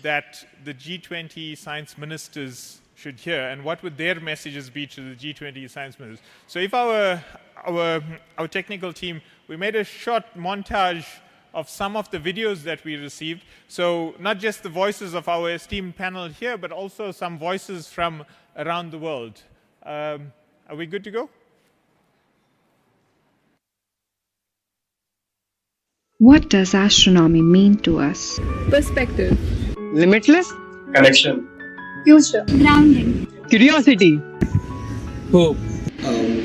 that the G20 science ministers should hear, and what would their messages be to the G20 science ministers? So if our technical team, we made a short montage of some of the videos that we received. So not just the voices of our esteemed panel here, but also some voices from around the world. Are we good to go? What does astronomy mean to us? Perspective. Limitless. Connection. Future. Grounding. Curiosity. Hope.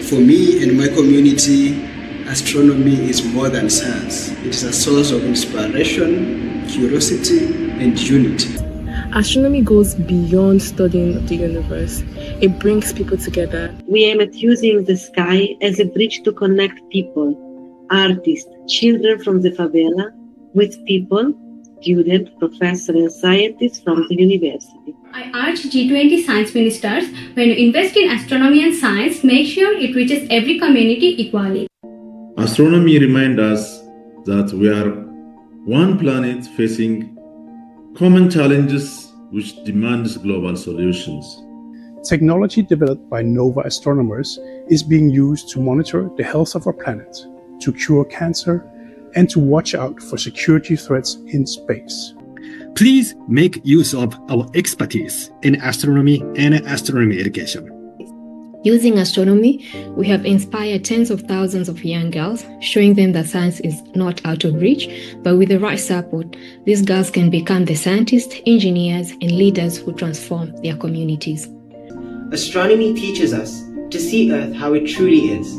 For me and my community, astronomy is more than science. It is a source of inspiration, curiosity, and unity. Astronomy goes beyond studying the universe. It brings people together. We aim at using the sky as a bridge to connect people, artists, children from the favela, with people, students, professors, and scientists from the university. I urge G20 science ministers, when you invest in astronomy and science, make sure it reaches every community equally. Astronomy reminds us that we are one planet facing common challenges which demands global solutions. Technology developed by NOVA astronomers is being used to monitor the health of our planet, to cure cancer, and to watch out for security threats in space. Please make use of our expertise in astronomy and astronomy education. Using astronomy, we have inspired tens of thousands of young girls, showing them that science is not out of reach, but with the right support, these girls can become the scientists, engineers, and leaders who transform their communities. Astronomy teaches us to see Earth how it truly is,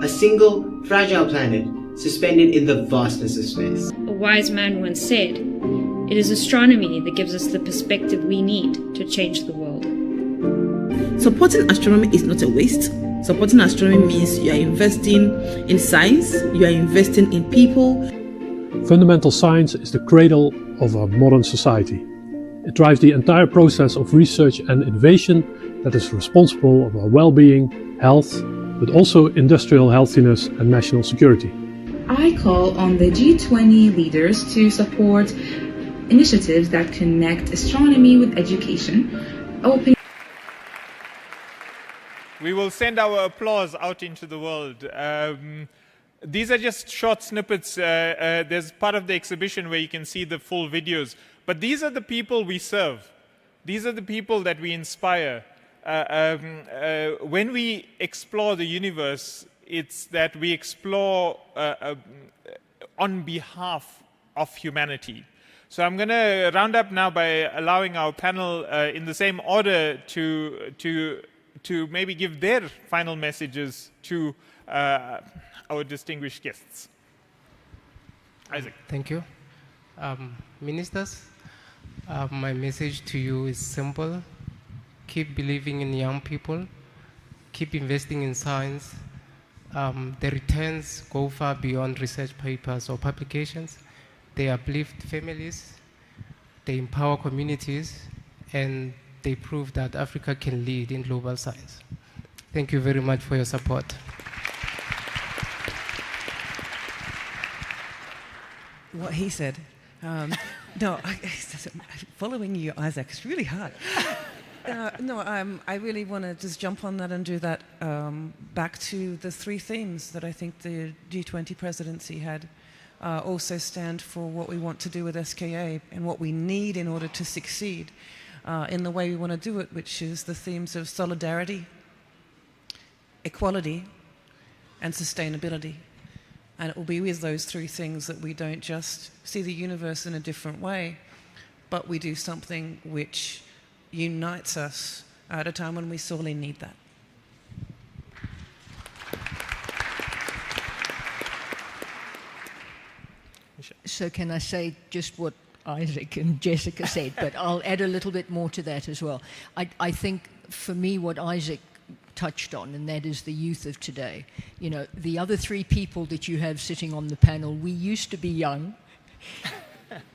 a single, fragile planet suspended in the vastness of space. A wise man once said, "It is astronomy that gives us the perspective we need to change the world." Supporting astronomy is not a waste. Supporting astronomy means you are investing in science, you are investing in people. Fundamental science is the cradle of a modern society. It drives the entire process of research and innovation that is responsible for our well-being, health, but also industrial healthiness and national security. I call on the G20 leaders to support initiatives that connect astronomy with education, open. We will send our applause out into the world. These are just short snippets. There's part of the exhibition where you can see the full videos. But these are the people we serve. These are the people that we inspire. When we explore the universe, it's that we explore on behalf of humanity. So I'm going to round up now by allowing our panel in the same order to maybe give their final messages to our distinguished guests. Isaac. Thank you. Ministers, my message to you is simple. Keep believing in young people. Keep investing in science. The returns go far beyond research papers or publications. They uplift families, they empower communities, and they prove that Africa can lead in global science. Thank you very much for your support. What he said. No, following you, Isaac, is really hard. I really want to just jump on that and do that back to the three themes that I think the G20 presidency had also stand for what we want to do with SKA and what we need in order to succeed in the way we want to do it, which is the themes of solidarity, equality, and sustainability. And it will be with those three things that we don't just see the universe in a different way, but we do something which unites us at a time when we sorely need that. So can I say just what Isaac and Jessica said, but I'll add a little bit more to that as well. I think for me what Isaac touched on, and that is the youth of today. You know, the other three people that you have sitting on the panel, we used to be young,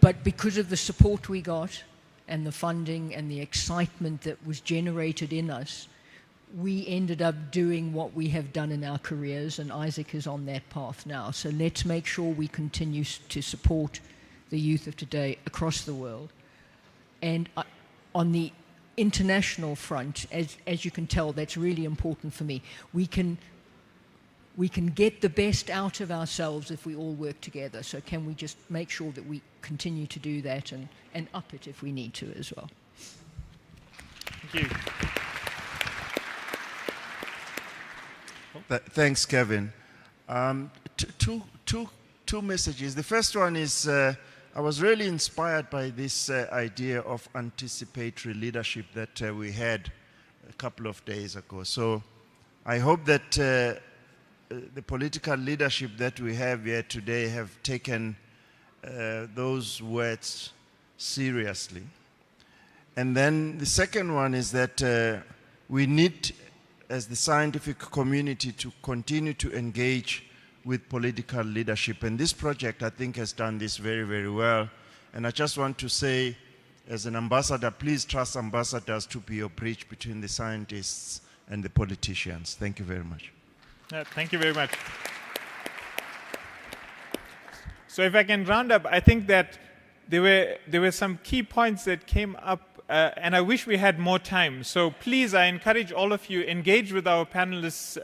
but because of the support we got and the funding and the excitement that was generated in us, we ended up doing what we have done in our careers, and Isaac is on that path now. So let's make sure we continue to support the youth of today across the world. And on the international front, as you can tell, that's really important for me. We can get the best out of ourselves if we all work together. So can we just make sure that we continue to do that and up it if we need to as well. Thank you. Thanks, Kevin. Two messages. The first one is I was really inspired by this idea of anticipatory leadership that we had a couple of days ago. So I hope that the political leadership that we have here today have taken those words seriously. And then the second one is that we need, as the scientific community, to continue to engage with political leadership. And this project, I think, has done this very, very well. And I just want to say, as an ambassador, please trust ambassadors to be your bridge between the scientists and the politicians. Thank you very much. Thank you very much. So if I can round up, I think that there were some key points that came up, and I wish we had more time. So please, I encourage all of you, engage with our panelists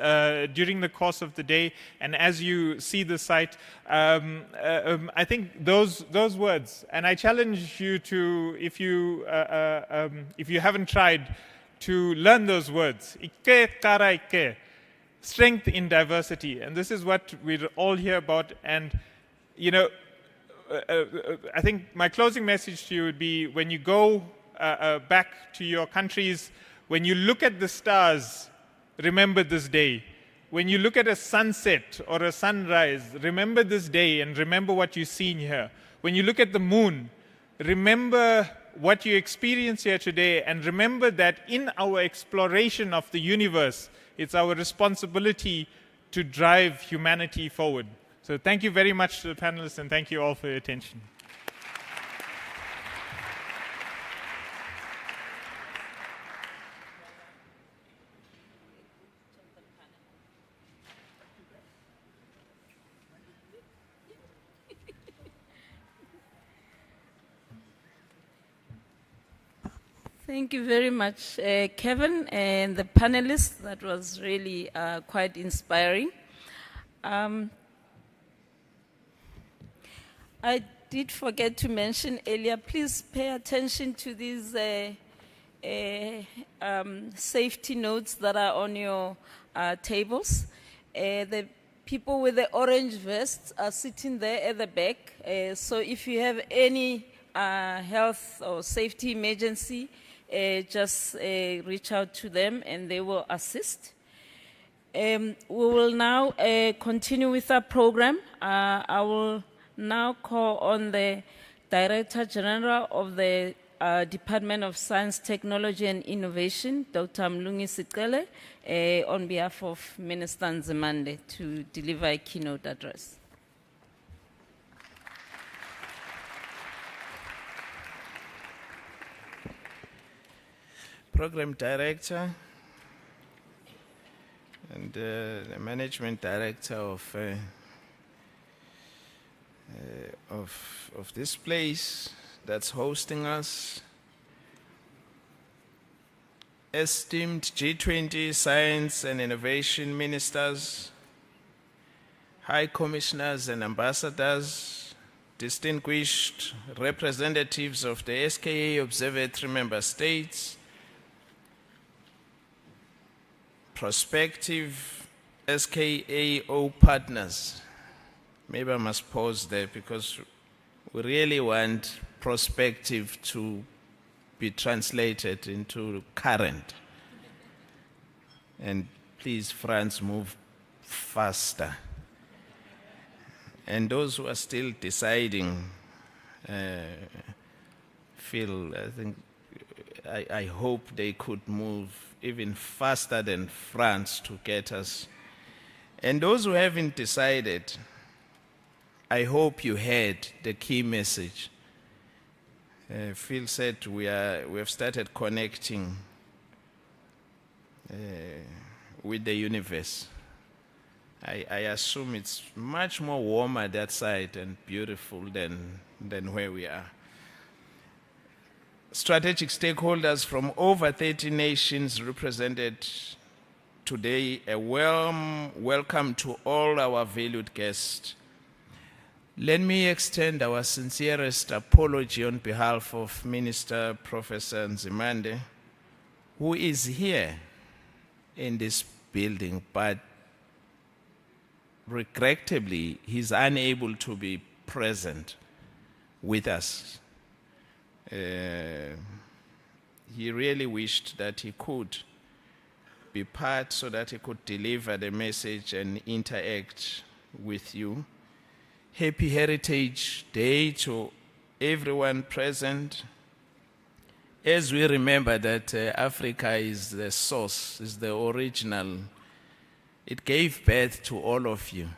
during the course of the day, and as you see the site, I think those words, and I challenge you to, if you haven't tried, to learn those words. Ike kara ike, strength in diversity, and this is what we're all here about. And you know, I think my closing message to you would be, when you go back to your countries, when you look at the stars, remember this day. When you look at a sunset or a sunrise, remember this day and remember what you've seen here. When you look at the moon, remember what you experience here today, and remember that in our exploration of the universe, it's our responsibility to drive humanity forward. So thank you very much to the panelists, and thank you all for your attention. Thank you very much, Kevin, and the panelists. That was really quite inspiring. I did forget to mention earlier, please pay attention to these safety notes that are on your tables. The people with the orange vests are sitting there at the back. So if you have any health or safety emergency, just reach out to them and they will assist. We will now continue with our program. I will now call on the Director General of the Department of Science, Technology and Innovation, Dr. Mlungi Sicele, on behalf of Minister Nzimande to deliver a keynote address. Program Director and the Management Director of this place that's hosting us, esteemed G20 Science and Innovation Ministers, High Commissioners and Ambassadors, distinguished representatives of the SKA Observatory member states, prospective SKAO partners. Maybe I must pause there because we really want prospective to be translated into current. And please, France, move faster. And those who are still deciding, I hope they could move even faster than France to get us. And those who haven't decided, I hope you heard the key message. Phil said we have started connecting with the universe. I assume it's much more warmer that side and beautiful than where we are. Strategic stakeholders from over 30 nations represented today, a warm welcome to all our valued guests. Let me extend our sincerest apology on behalf of Minister Professor Nzimande, who is here in this building, but regrettably, he's unable to be present with us. He really wished that he could be part so that he could deliver the message and interact with you. Happy Heritage Day to everyone present. As we remember that Africa is the source, is the original. It gave birth to all of you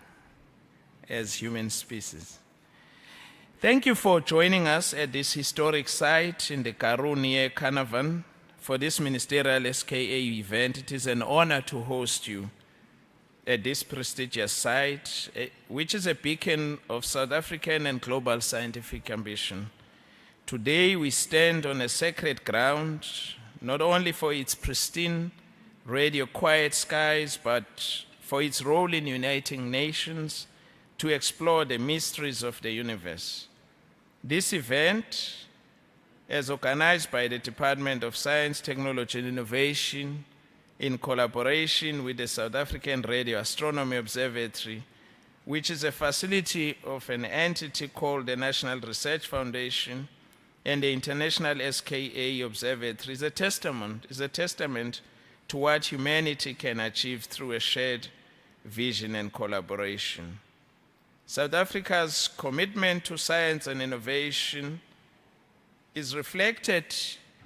as human species. Thank you for joining us at this historic site in the Karoo near Carnarvon for this ministerial SKA event. It is an honor to host you at this prestigious site, which is a beacon of South African and global scientific ambition. Today we stand on a sacred ground, not only for its pristine radio quiet skies, but for its role in uniting nations to explore the mysteries of the universe. This event, as organized by the Department of Science, Technology and Innovation, in collaboration with the South African Radio Astronomy Observatory, which is a facility of an entity called the National Research Foundation, and the International SKA Observatory, is a testament to what humanity can achieve through a shared vision and collaboration. South Africa's commitment to science and innovation is reflected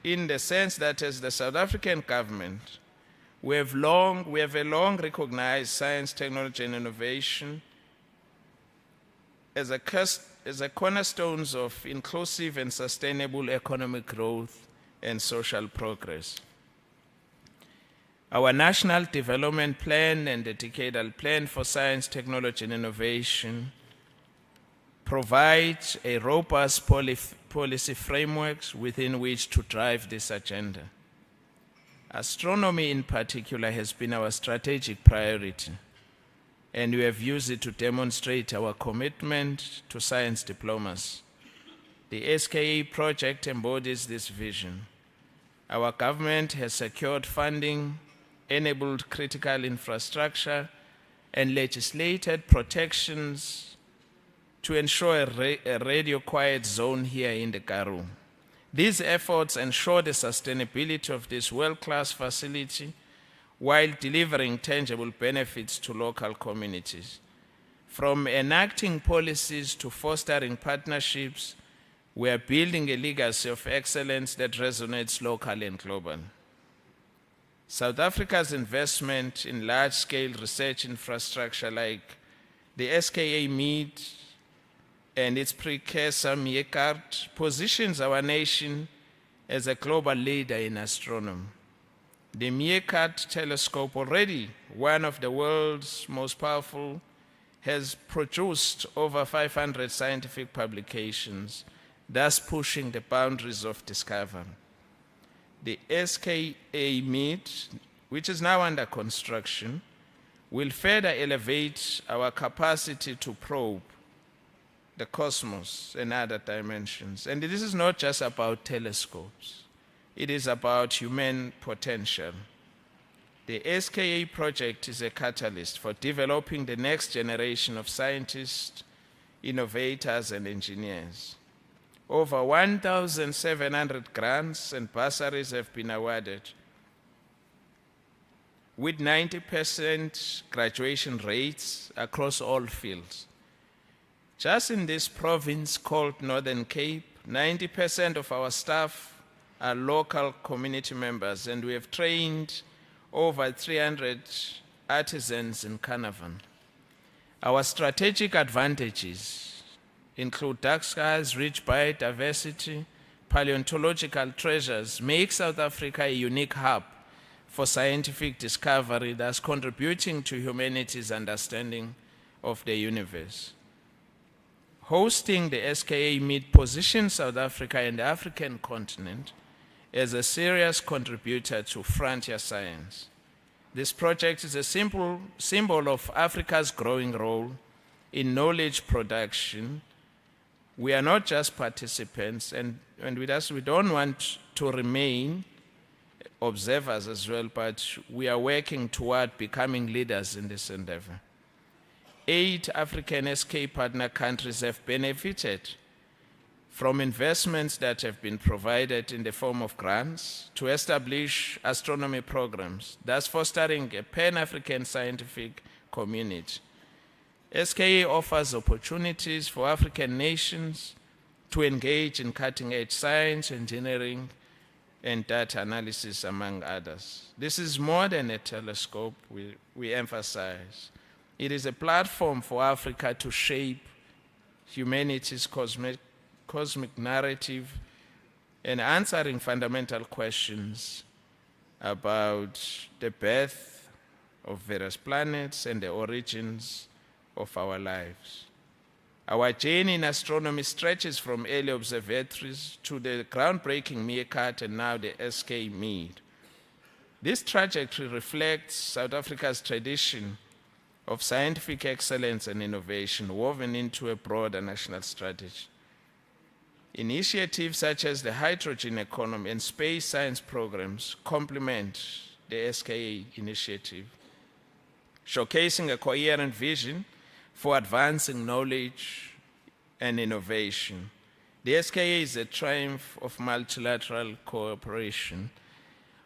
in the sense that as the South African government, we have long recognized science, technology, and innovation as a cornerstones of inclusive and sustainable economic growth and social progress. Our National Development Plan and the Decadal Plan for Science, Technology, and Innovation provide a robust policy frameworks within which to drive this agenda. Astronomy in particular has been our strategic priority, and we have used it to demonstrate our commitment to science diplomacy. The SKA project embodies this vision. Our government has secured funding, enabled critical infrastructure, and legislated protections to ensure a radio-quiet zone here in the Karoo. These efforts ensure the sustainability of this world-class facility while delivering tangible benefits to local communities. From enacting policies to fostering partnerships, we are building a legacy of excellence that resonates locally and globally. South Africa's investment in large-scale research infrastructure like the SKA MEAD and its precursor MEACART positions our nation as a global leader in astronomy. The MEACART telescope, already one of the world's most powerful, has produced over 500 scientific publications, thus pushing the boundaries of discovery. The SKA MEAD, which is now under construction, will further elevate our capacity to probe the cosmos and other dimensions. And this is not just about telescopes. It is about human potential. The SKA project is a catalyst for developing the next generation of scientists, innovators, and engineers. Over 1,700 grants and bursaries have been awarded, with 90% graduation rates across all fields. Just in this province called Northern Cape, 90% of our staff are local community members, and we have trained over 300 artisans in Carnarvon. Our strategic advantages include dark skies, rich biodiversity, paleontological treasures, make South Africa a unique hub for scientific discovery, thus contributing to humanity's understanding of the universe. Hosting the SKA MEAD positions South Africa and the African continent as a serious contributor to frontier science. This project is a symbol of Africa's growing role in knowledge production. We are not just participants, and with us, we don't want to remain observers as well, but we are working toward becoming leaders in this endeavor. 8 African SK partner countries have benefited from investments that have been provided in the form of grants to establish astronomy programs, thus fostering a Pan-African scientific community. SKA offers opportunities for African nations to engage in cutting-edge science, engineering, and data analysis, among others. This is more than a telescope, we emphasize. It is a platform for Africa to shape humanity's cosmic narrative and answering fundamental questions about the birth of various planets and the origins of our lives. Our journey in astronomy stretches from early observatories to the groundbreaking MEACART and now the SK MEAD. This trajectory reflects South Africa's tradition of scientific excellence and innovation woven into a broader national strategy. Initiatives such as the hydrogen economy and space science programs complement the SKA initiative, showcasing a coherent vision for advancing knowledge and innovation. The SKA is a triumph of multilateral cooperation,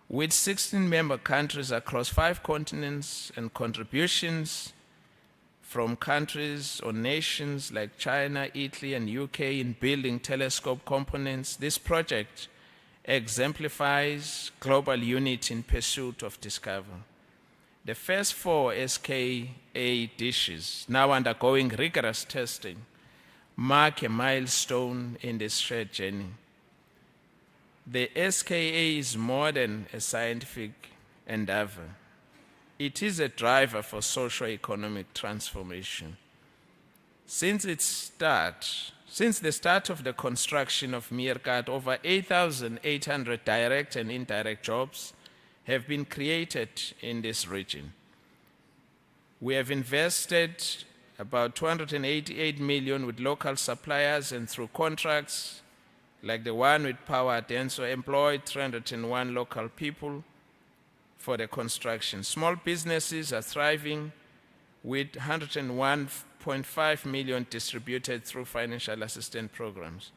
with 16 member countries across 5 continents and contributions from countries or nations like China, Italy, and UK in building telescope components. This project exemplifies global unity in pursuit of discovery. The first 4 SKA dishes, now undergoing rigorous testing, mark a milestone in this shared journey. The SKA is more than a scientific endeavor. It is a driver for socio-economic transformation. Since the start of the construction of Meerkat, over 8,800 direct and indirect jobs have been created in this region. We have invested about 288 million with local suppliers, and through contracts like the one with Power Denso employed 301 local people for the construction. Small businesses are thriving with 101.5 million distributed through financial assistance programs.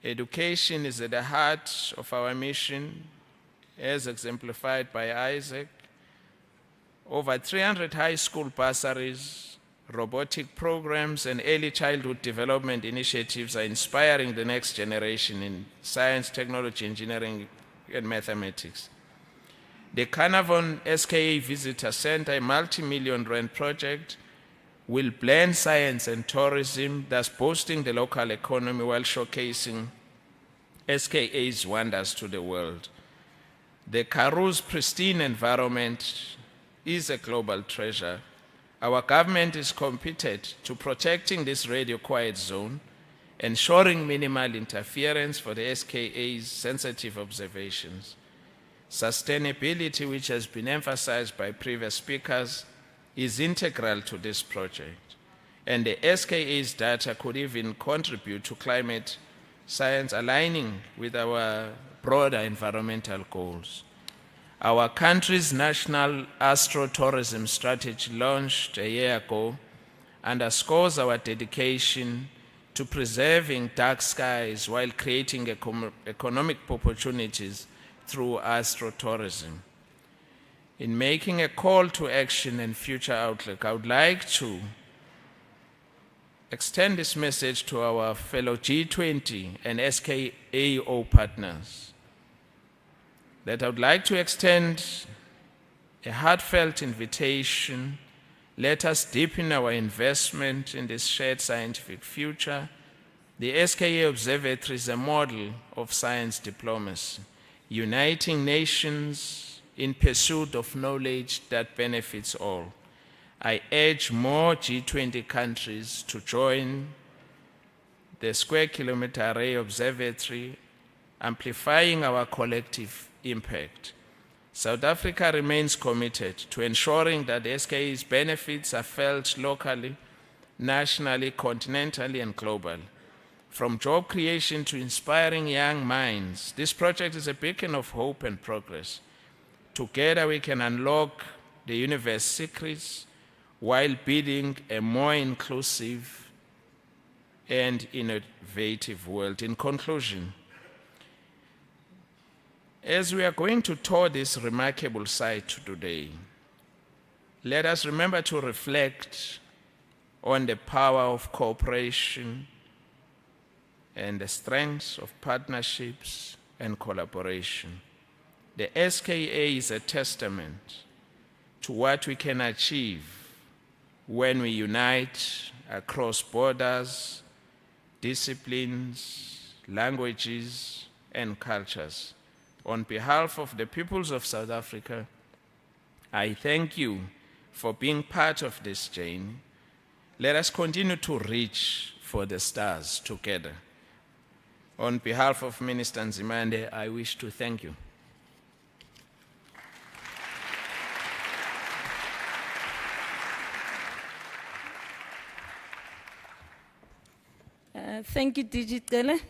Education is at the heart of our mission, as exemplified by Isaac. Over 300 high school bursaries, robotic programs, and early childhood development initiatives are inspiring the next generation in science, technology, engineering, and mathematics. The Carnarvon SKA Visitor Center, a multi-million rand project, will blend science and tourism, thus boosting the local economy while showcasing SKA's wonders to the world. The Karoo's pristine environment is a global treasure. Our government is committed to protecting this radio quiet zone, ensuring minimal interference for the SKA's sensitive observations. Sustainability, which has been emphasized by previous speakers, is integral to this project, and the SKA's data could even contribute to climate science, aligning with our broader environmental goals. Our country's national astro-tourism strategy, launched a year ago, underscores our dedication to preserving dark skies while creating economic opportunities through astrotourism. In making a call to action and future outlook, I would like to extend this message to our fellow G20 and SKAO partners, that I would like to extend a heartfelt invitation. Let us deepen our investment in this shared scientific future. The SKA Observatory is a model of science diplomacy, uniting nations in pursuit of knowledge that benefits all. I urge more G20 countries to join the Square Kilometre Array Observatory, amplifying our collective impact. South Africa remains committed to ensuring that the SKA's benefits are felt locally, nationally, continentally, and globally. From job creation to inspiring young minds, this project is a beacon of hope and progress. Together we can unlock the universe's secrets while building a more inclusive and innovative world. In conclusion, as we are going to tour this remarkable site today, let us remember to reflect on the power of cooperation and the strengths of partnerships and collaboration. The SKA is a testament to what we can achieve when we unite across borders, disciplines, languages, and cultures. On behalf of the peoples of South Africa, I thank you for being part of this journey. Let us continue to reach for the stars together. On behalf of Minister Nzimande, I wish to thank you. Thank you, Digitele.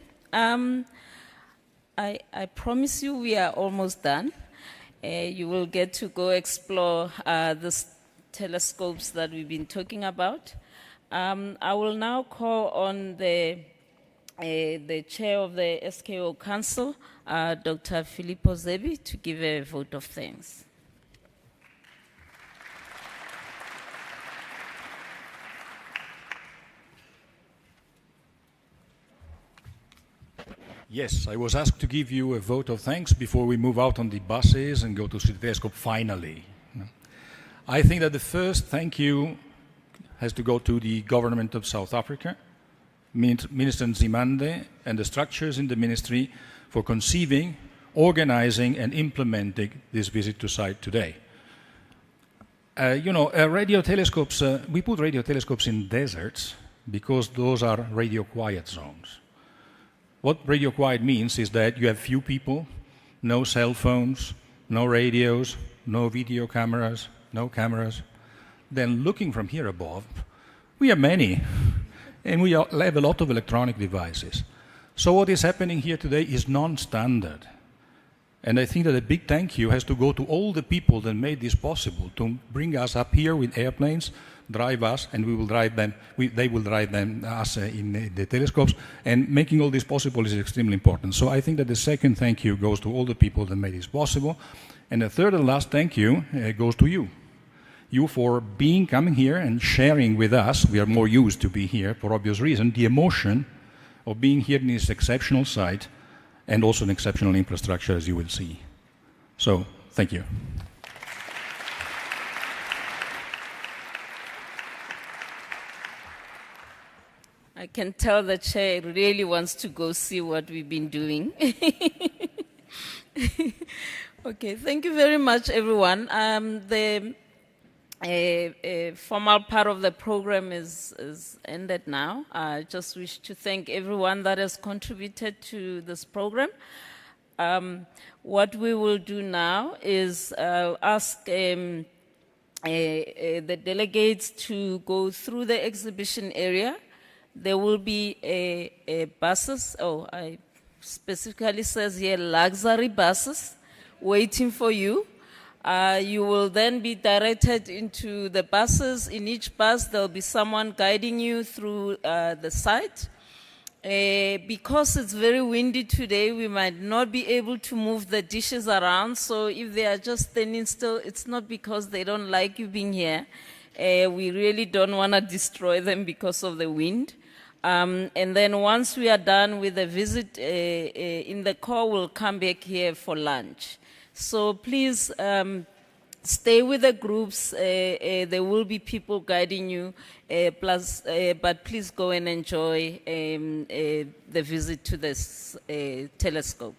I promise you we are almost done. You will get to go explore the telescopes that we've been talking about. I will now call on the chair of the SKO Council, Dr. Filippo Zebi, to give a vote of thanks. Yes, I was asked to give you a vote of thanks before we move out on the buses and go to see the telescope finally. I think that the first thank you has to go to the government of South Africa, Minister Nzimande, and the structures in the ministry for conceiving, organizing, and implementing this visit to site today. Radio telescopes, we put radio telescopes in deserts because those are radio quiet zones. What radio quiet means is that you have few people, no cell phones, no radios, no video cameras, no cameras. Then looking from here above, we have many, and we have a lot of electronic devices. So what is happening here today is non-standard. And I think that a big thank you has to go to all the people that made this possible, to bring us up here with airplanes, drive us, and we will drive them. They will drive us in the telescopes. And making all this possible is extremely important. So I think that the second thank you goes to all the people that made this possible. And the third and last thank you goes to you. You for coming here and sharing with us. We are more used to be here for obvious reason. The emotion of being here in this exceptional site, and also an exceptional infrastructure, as you will see. So, thank you. I can tell the chair really wants to go see what we've been doing. Okay, thank you very much, everyone. The formal part of the program is ended now. I just wish to thank everyone that has contributed to this program. What we will do now is ask the delegates to go through the exhibition area. There will be buses, I specifically says here luxury buses waiting for you. You will then be directed into the buses. In each bus, there will be someone guiding you through the site. Because it's very windy today, we might not be able to move the dishes around. So if they are just standing still, it's not because they don't like you being here. We really don't want to destroy them because of the wind. And then once we are done with the visit in the core, we'll come back here for lunch. So please stay with the groups. There will be people guiding you. But please go and enjoy the visit to this telescope.